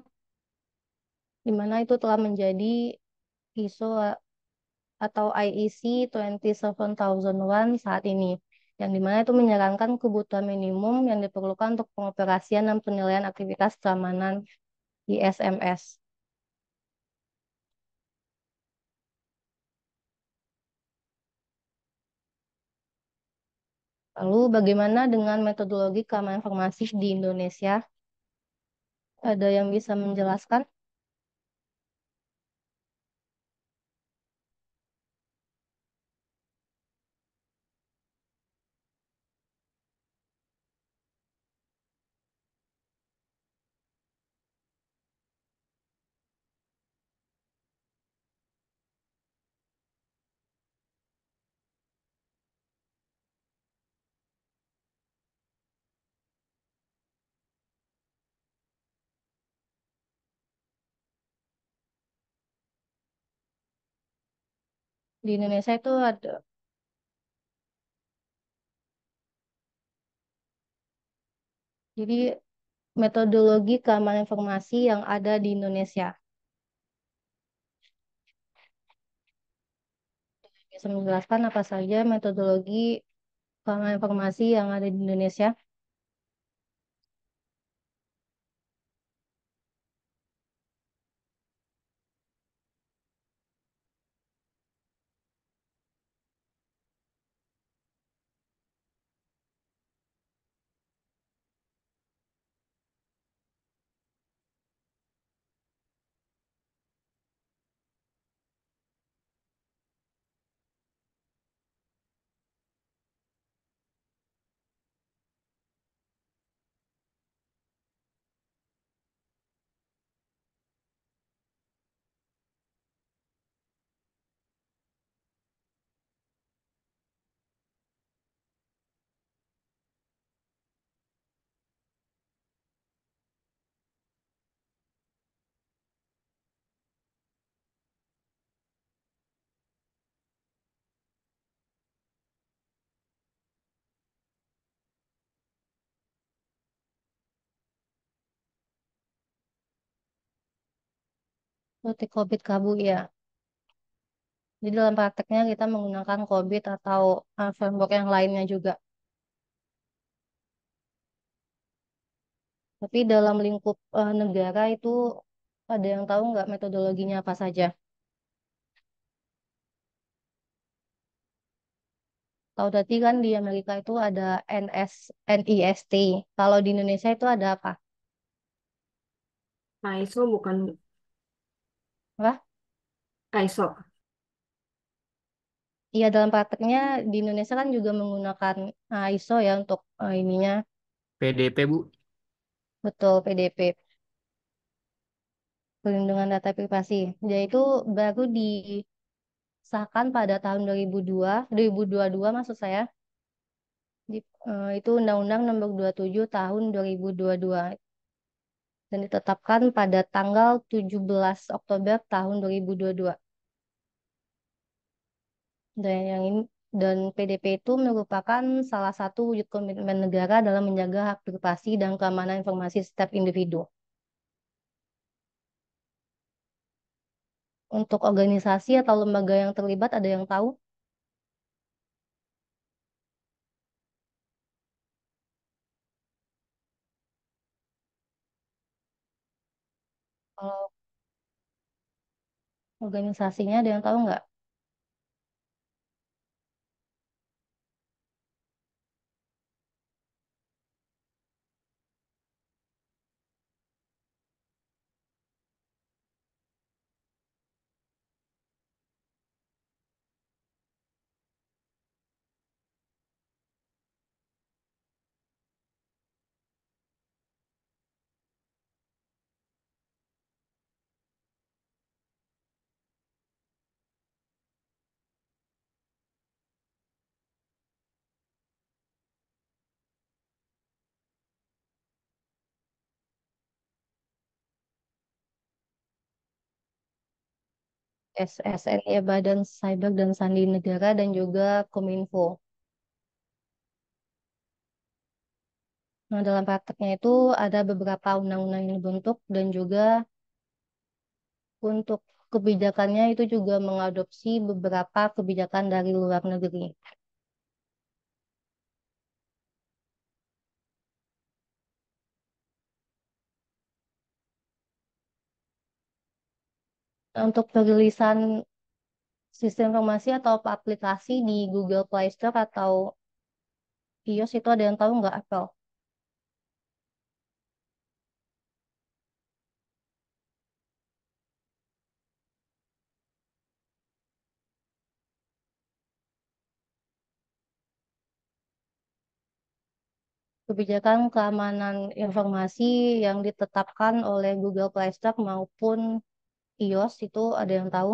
di mana itu telah menjadi ISO atau IEC 27001 saat ini, yang dimana itu menyarankan kebutuhan minimum yang diperlukan untuk pengoperasian dan penilaian aktivitas keamanan ISMS. Lalu bagaimana dengan metodologi keamanan informasi di Indonesia? Ada yang bisa menjelaskan? Di Indonesia itu ada, jadi metodologi keamanan informasi yang ada di Indonesia. Bisa menjelaskan apa saja metodologi keamanan informasi yang ada di Indonesia? Seperti COVID Kabu ya. Jadi dalam prakteknya kita menggunakan COVID atau framework yang lainnya juga. Tapi dalam lingkup negara itu ada yang tahu nggak metodologinya apa saja? Tahu tadi kan di Amerika itu ada NIST. Kalau di Indonesia itu ada apa? ISO bukan Apa? ISO. Iya dalam prakteknya di Indonesia kan juga menggunakan ISO ya untuk ininya. PDP, Bu. Betul, PDP, Perlindungan Data Privasi. Jadi itu baru disahkan pada tahun 2022 maksud saya. Itu Undang-Undang Nomor 27 Tahun 2022 dan ditetapkan pada tanggal 17 Oktober tahun 2022. Dan yang ini dan PDP itu merupakan salah satu wujud komitmen negara dalam menjaga hak privasi dan keamanan informasi setiap individu. Untuk organisasi atau lembaga yang terlibat ada yang tahu? Kalau organisasinya ada yang tahu nggak? SSN ya Badan Cyber dan Sandi Negara dan juga Kominfo. Nah, dalam prakteknya itu ada beberapa undang-undang yang dibentuk dan juga untuk kebijakannya itu juga mengadopsi beberapa kebijakan dari luar negeri. Nah, untuk perilisan sistem informasi atau aplikasi di Google Play Store atau iOS itu ada yang tahu nggak Apple? Kebijakan keamanan informasi yang ditetapkan oleh Google Play Store maupun iOS itu ada yang tahu?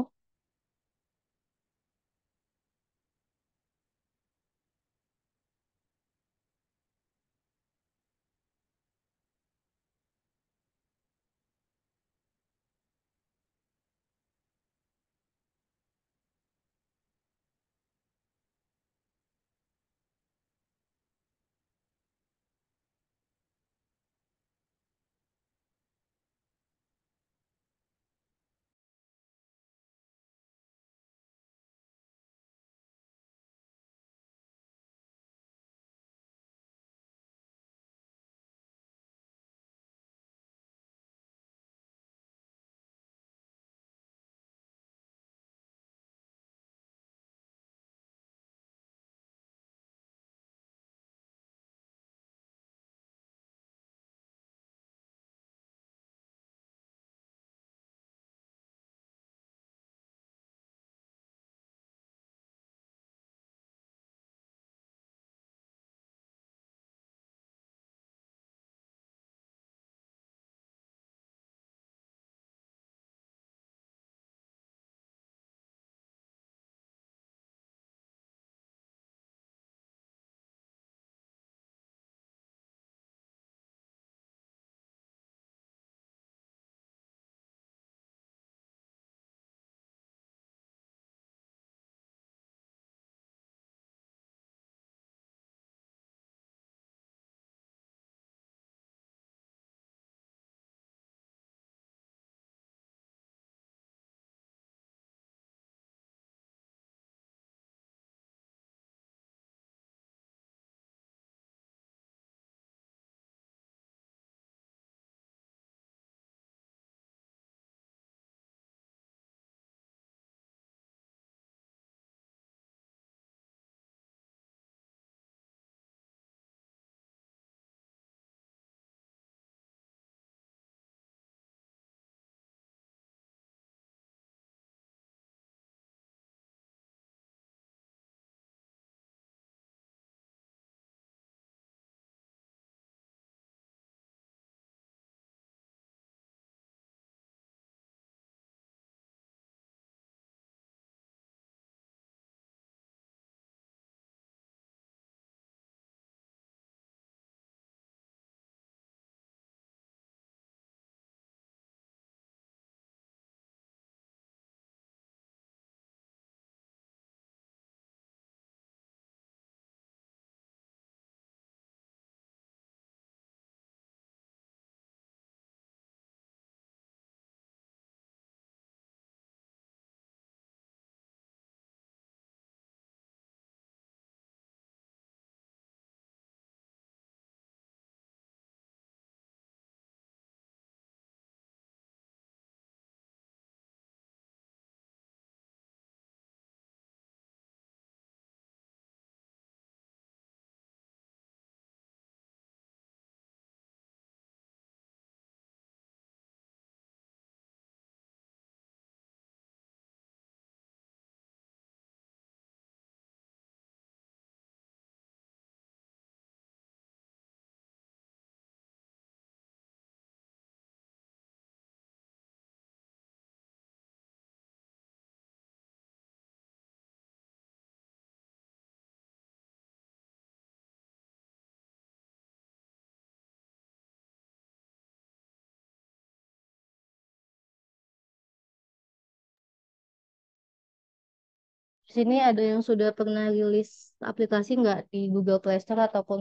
sini ada yang sudah pernah rilis aplikasi nggak di Google Play Store ataupun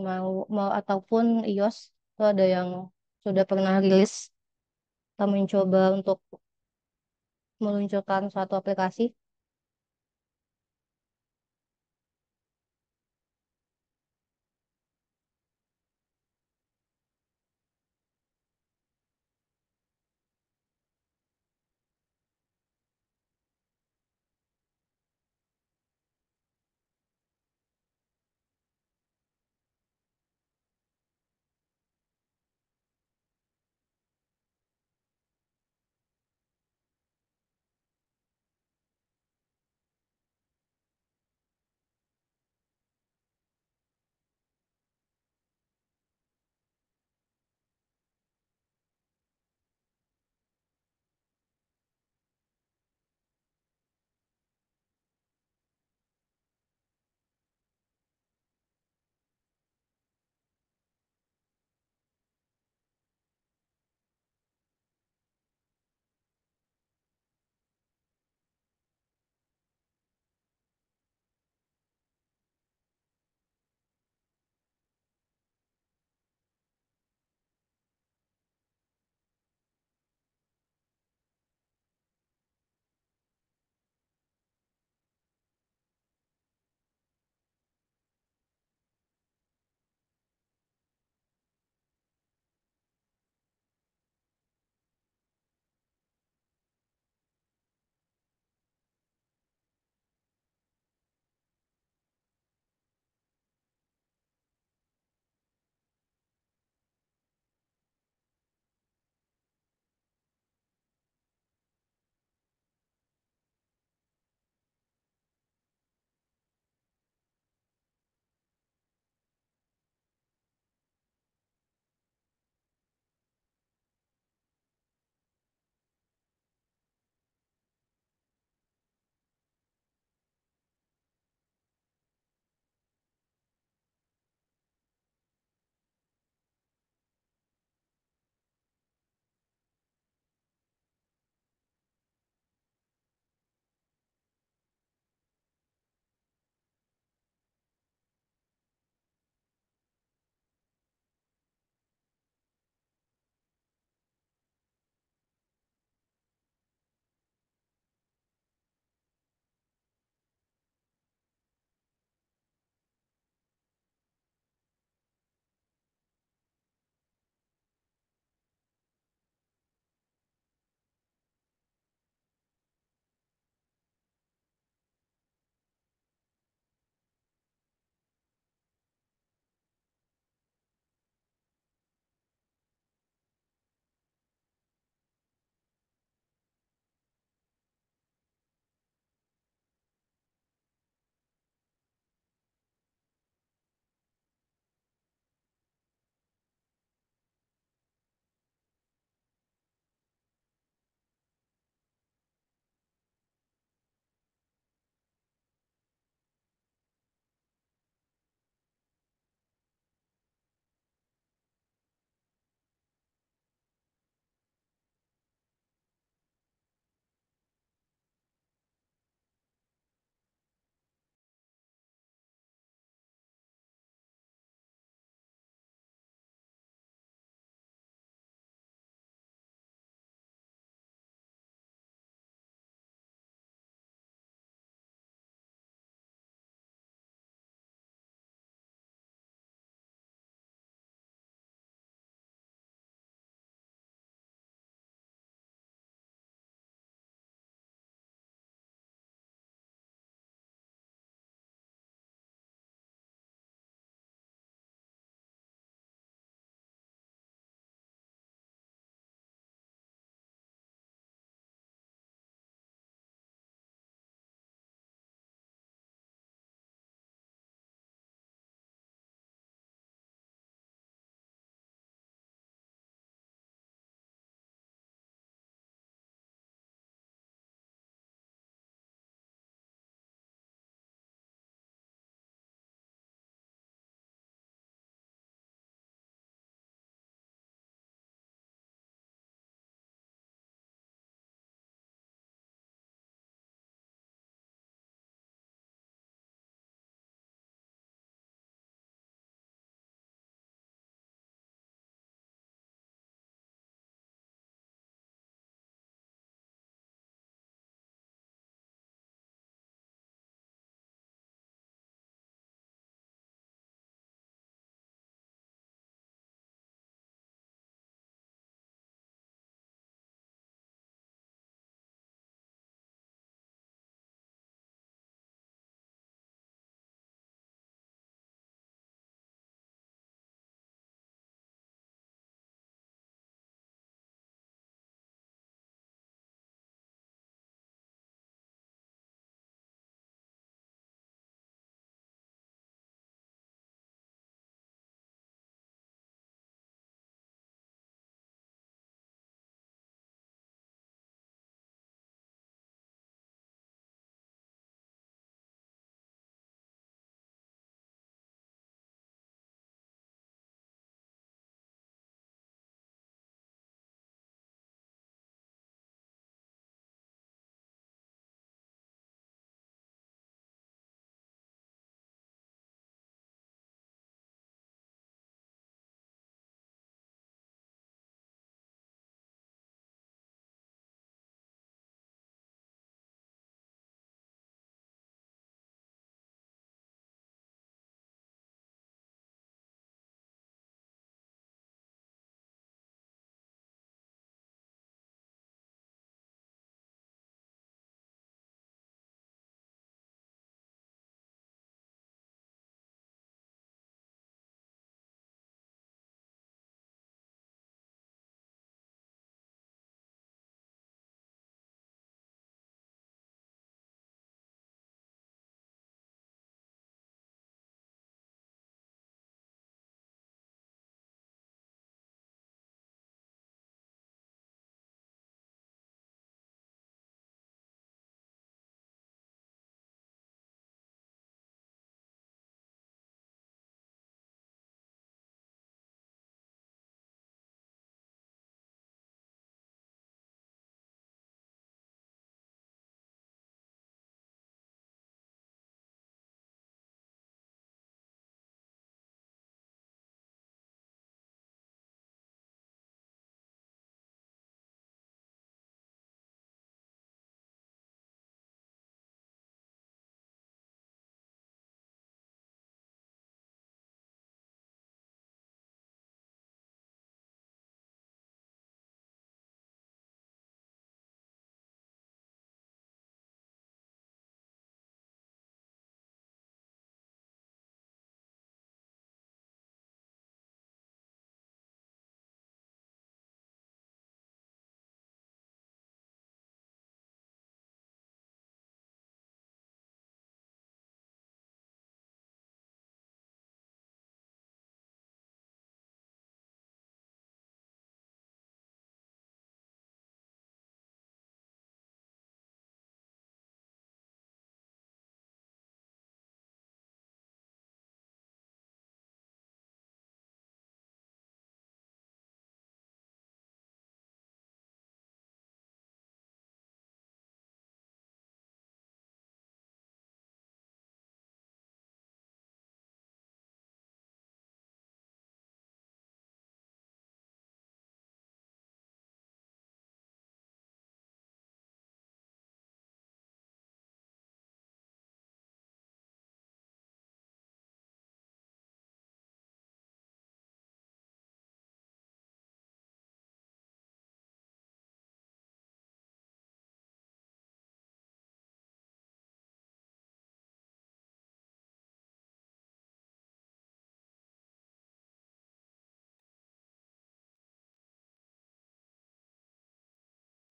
mau ataupun iOS? Itu ada yang sudah pernah rilis atau mencoba untuk meluncurkan suatu aplikasi?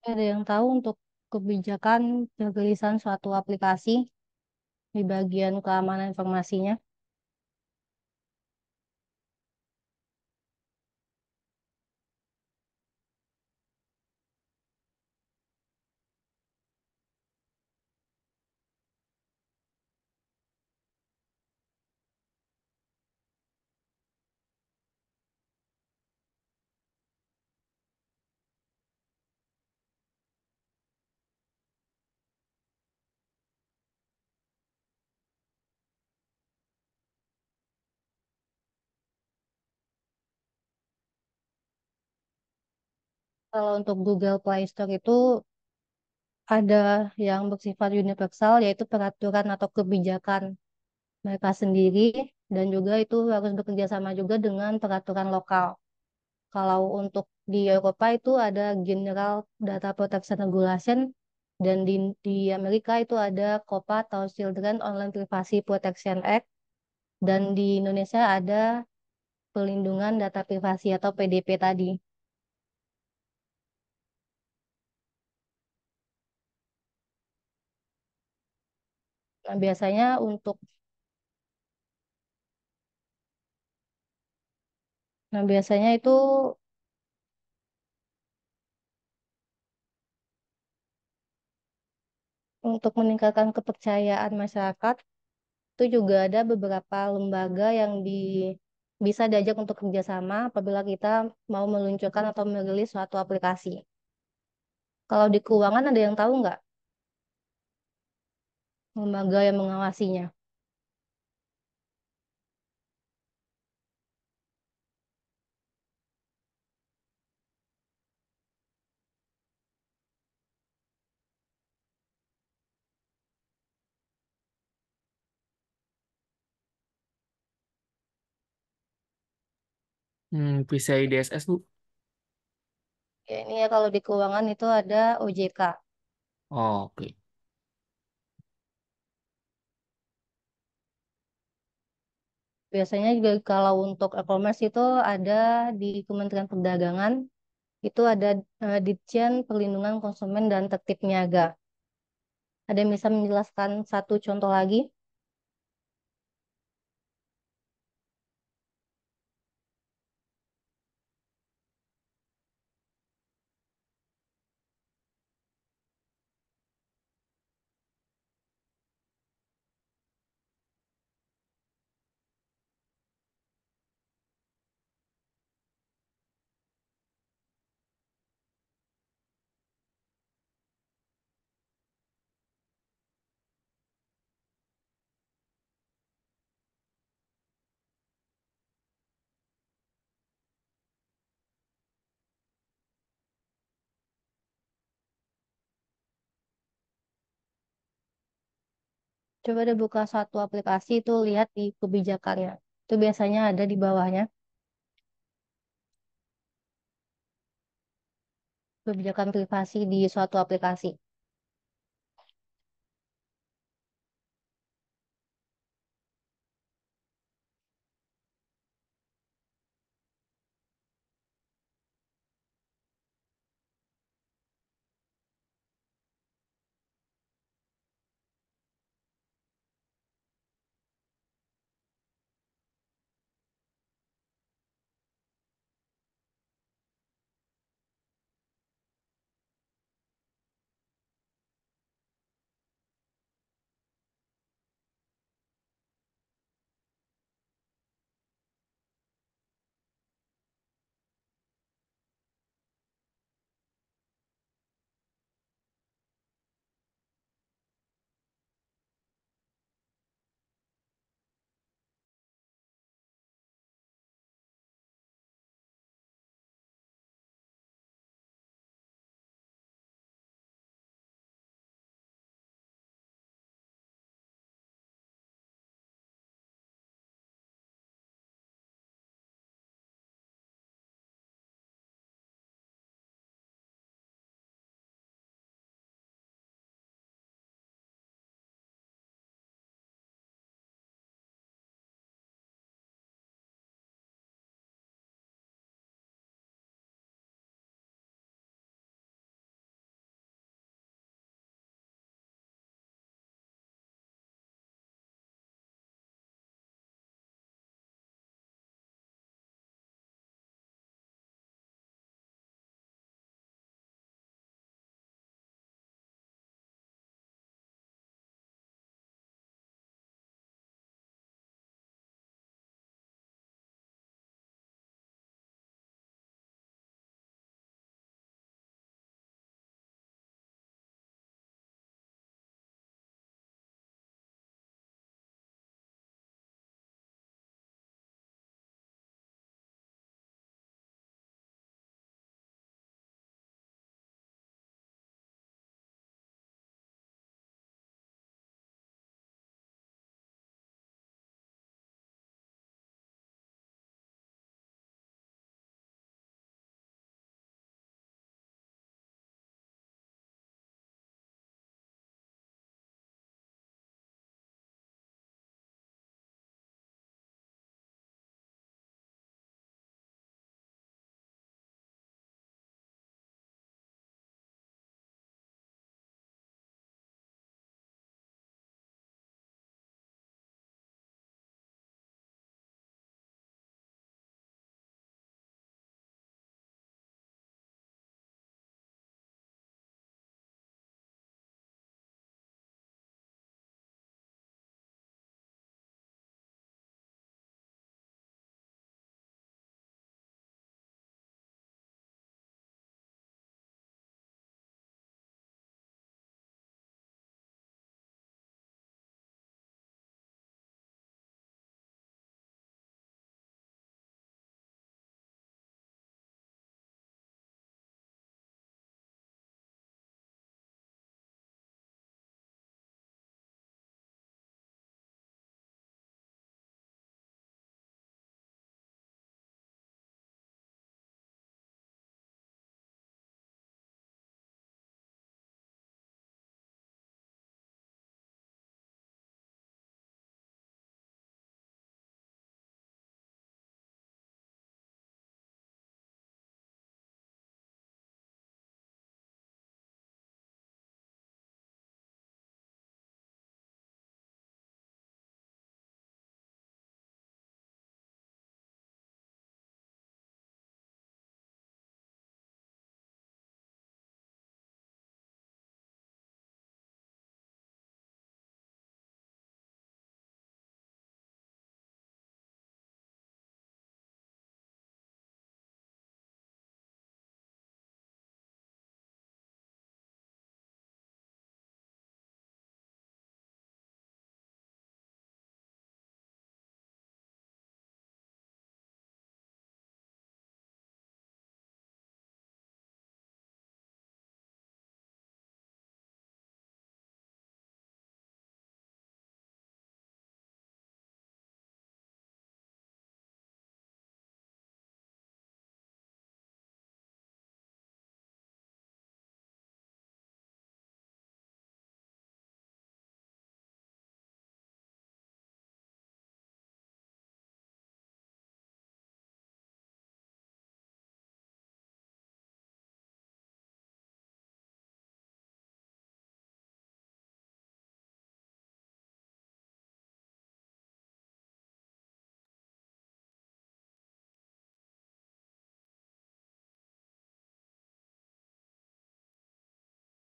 Ada yang tahu untuk kebijakan perilisan suatu aplikasi di bagian keamanan informasinya? Kalau untuk Google Play Store itu ada yang bersifat universal, yaitu peraturan atau kebijakan mereka sendiri, dan juga itu harus bekerja sama juga dengan peraturan lokal. Kalau untuk di Eropa itu ada General Data Protection Regulation, dan di Amerika itu ada COPPA atau Children Online Privacy Protection Act, dan di Indonesia ada Pelindungan Data Privasi atau PDP tadi. Nah, biasanya itu untuk meningkatkan kepercayaan masyarakat, itu juga ada beberapa lembaga yang bisa diajak untuk kerjasama apabila kita mau meluncurkan atau merilis suatu aplikasi. Kalau di keuangan ada yang tahu nggak lembaga yang mengawasinya? PCI DSS, Bu. Ya, ini ya kalau di keuangan itu ada OJK. Oh, oke. Biasanya juga kalau untuk e-commerce itu ada di Kementerian Perdagangan, itu ada Ditjen Perlindungan Konsumen dan Tertib Niaga. Ada yang bisa menjelaskan satu contoh lagi? Coba deh buka satu aplikasi itu lihat di kebijakannya. Itu biasanya ada di bawahnya, kebijakan privasi di suatu aplikasi.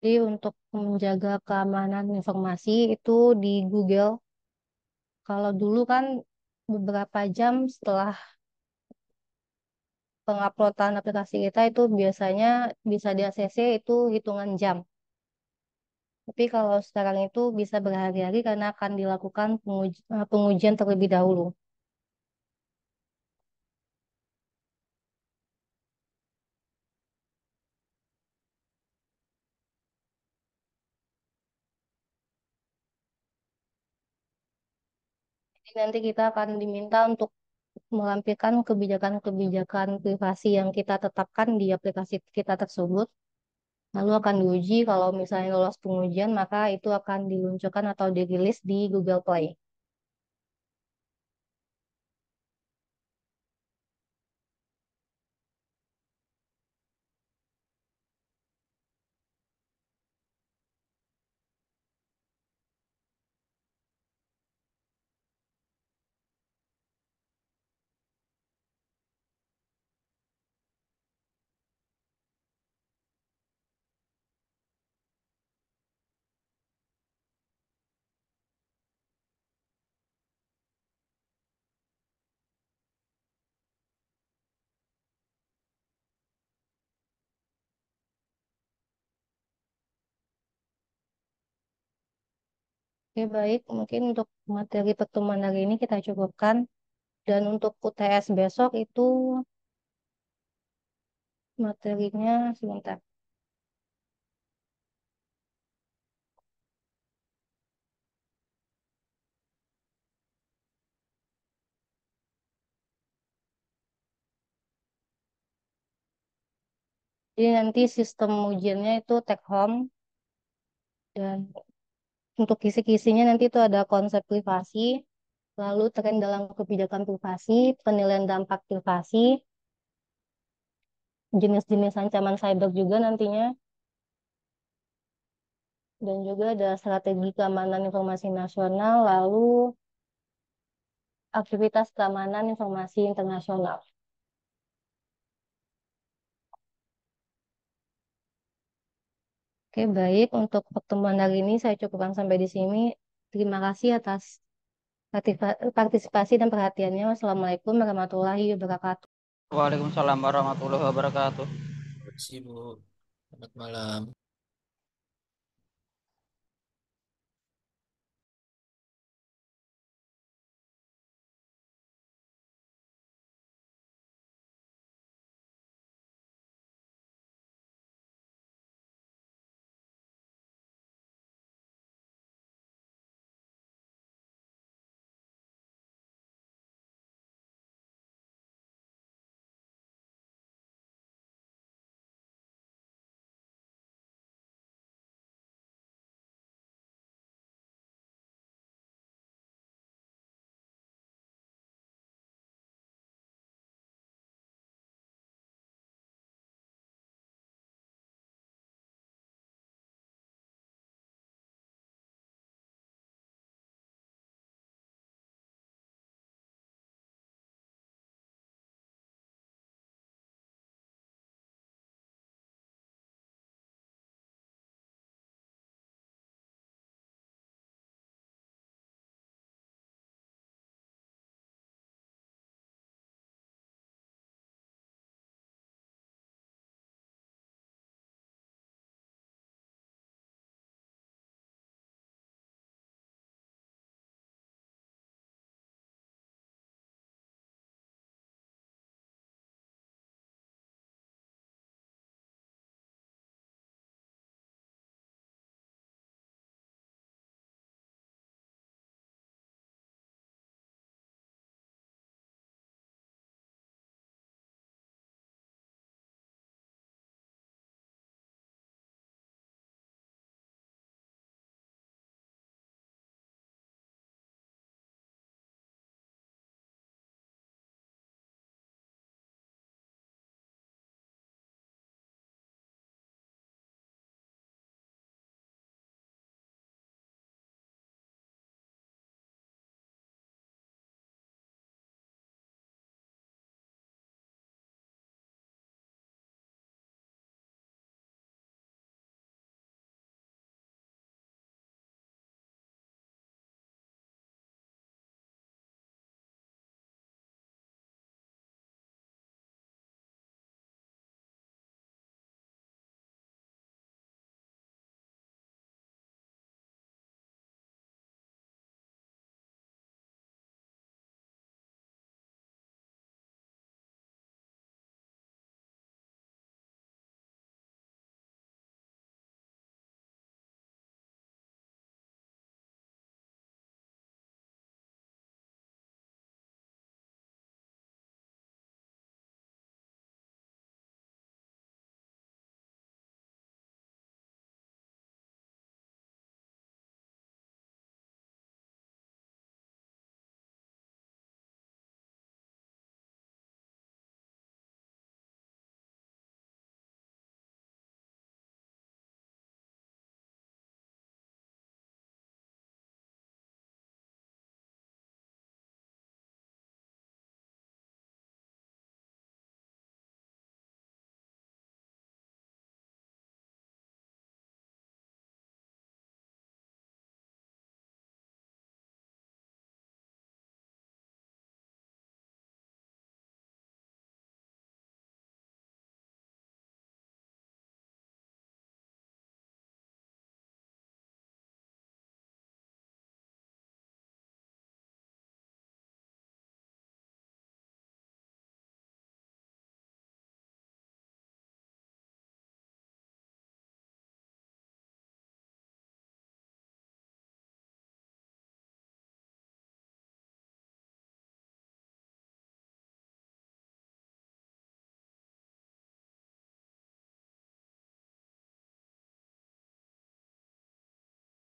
Jadi untuk menjaga keamanan informasi itu di Google, kalau dulu kan beberapa jam setelah penguploadan aplikasi kita itu biasanya bisa di ACC itu hitungan jam. Tapi kalau sekarang itu bisa berhari-hari karena akan dilakukan pengujian terlebih dahulu. Jadi nanti kita akan diminta untuk melampirkan kebijakan-kebijakan privasi yang kita tetapkan di aplikasi kita tersebut. Lalu akan diuji, kalau misalnya lolos pengujian, maka itu akan diluncurkan atau dirilis di Google Play. Oke, baik. Mungkin untuk materi pertemuan hari ini kita cukupkan. Dan untuk UTS besok itu materinya sebentar. Jadi nanti sistem ujiannya itu take home dan untuk kisi-kisinya nanti itu ada konsep privasi, lalu tren dalam kebijakan privasi, penilaian dampak privasi, jenis-jenis ancaman cyber juga nantinya, dan juga ada strategi keamanan informasi nasional, lalu aktivitas keamanan informasi internasional. Oke, baik. Untuk pertemuan hari ini saya cukupkan sampai di sini. Terima kasih atas partisipasi dan perhatiannya. Wassalamualaikum warahmatullahi wabarakatuh. Waalaikumsalam warahmatullahi wabarakatuh. Terima kasih, Bu. Selamat malam.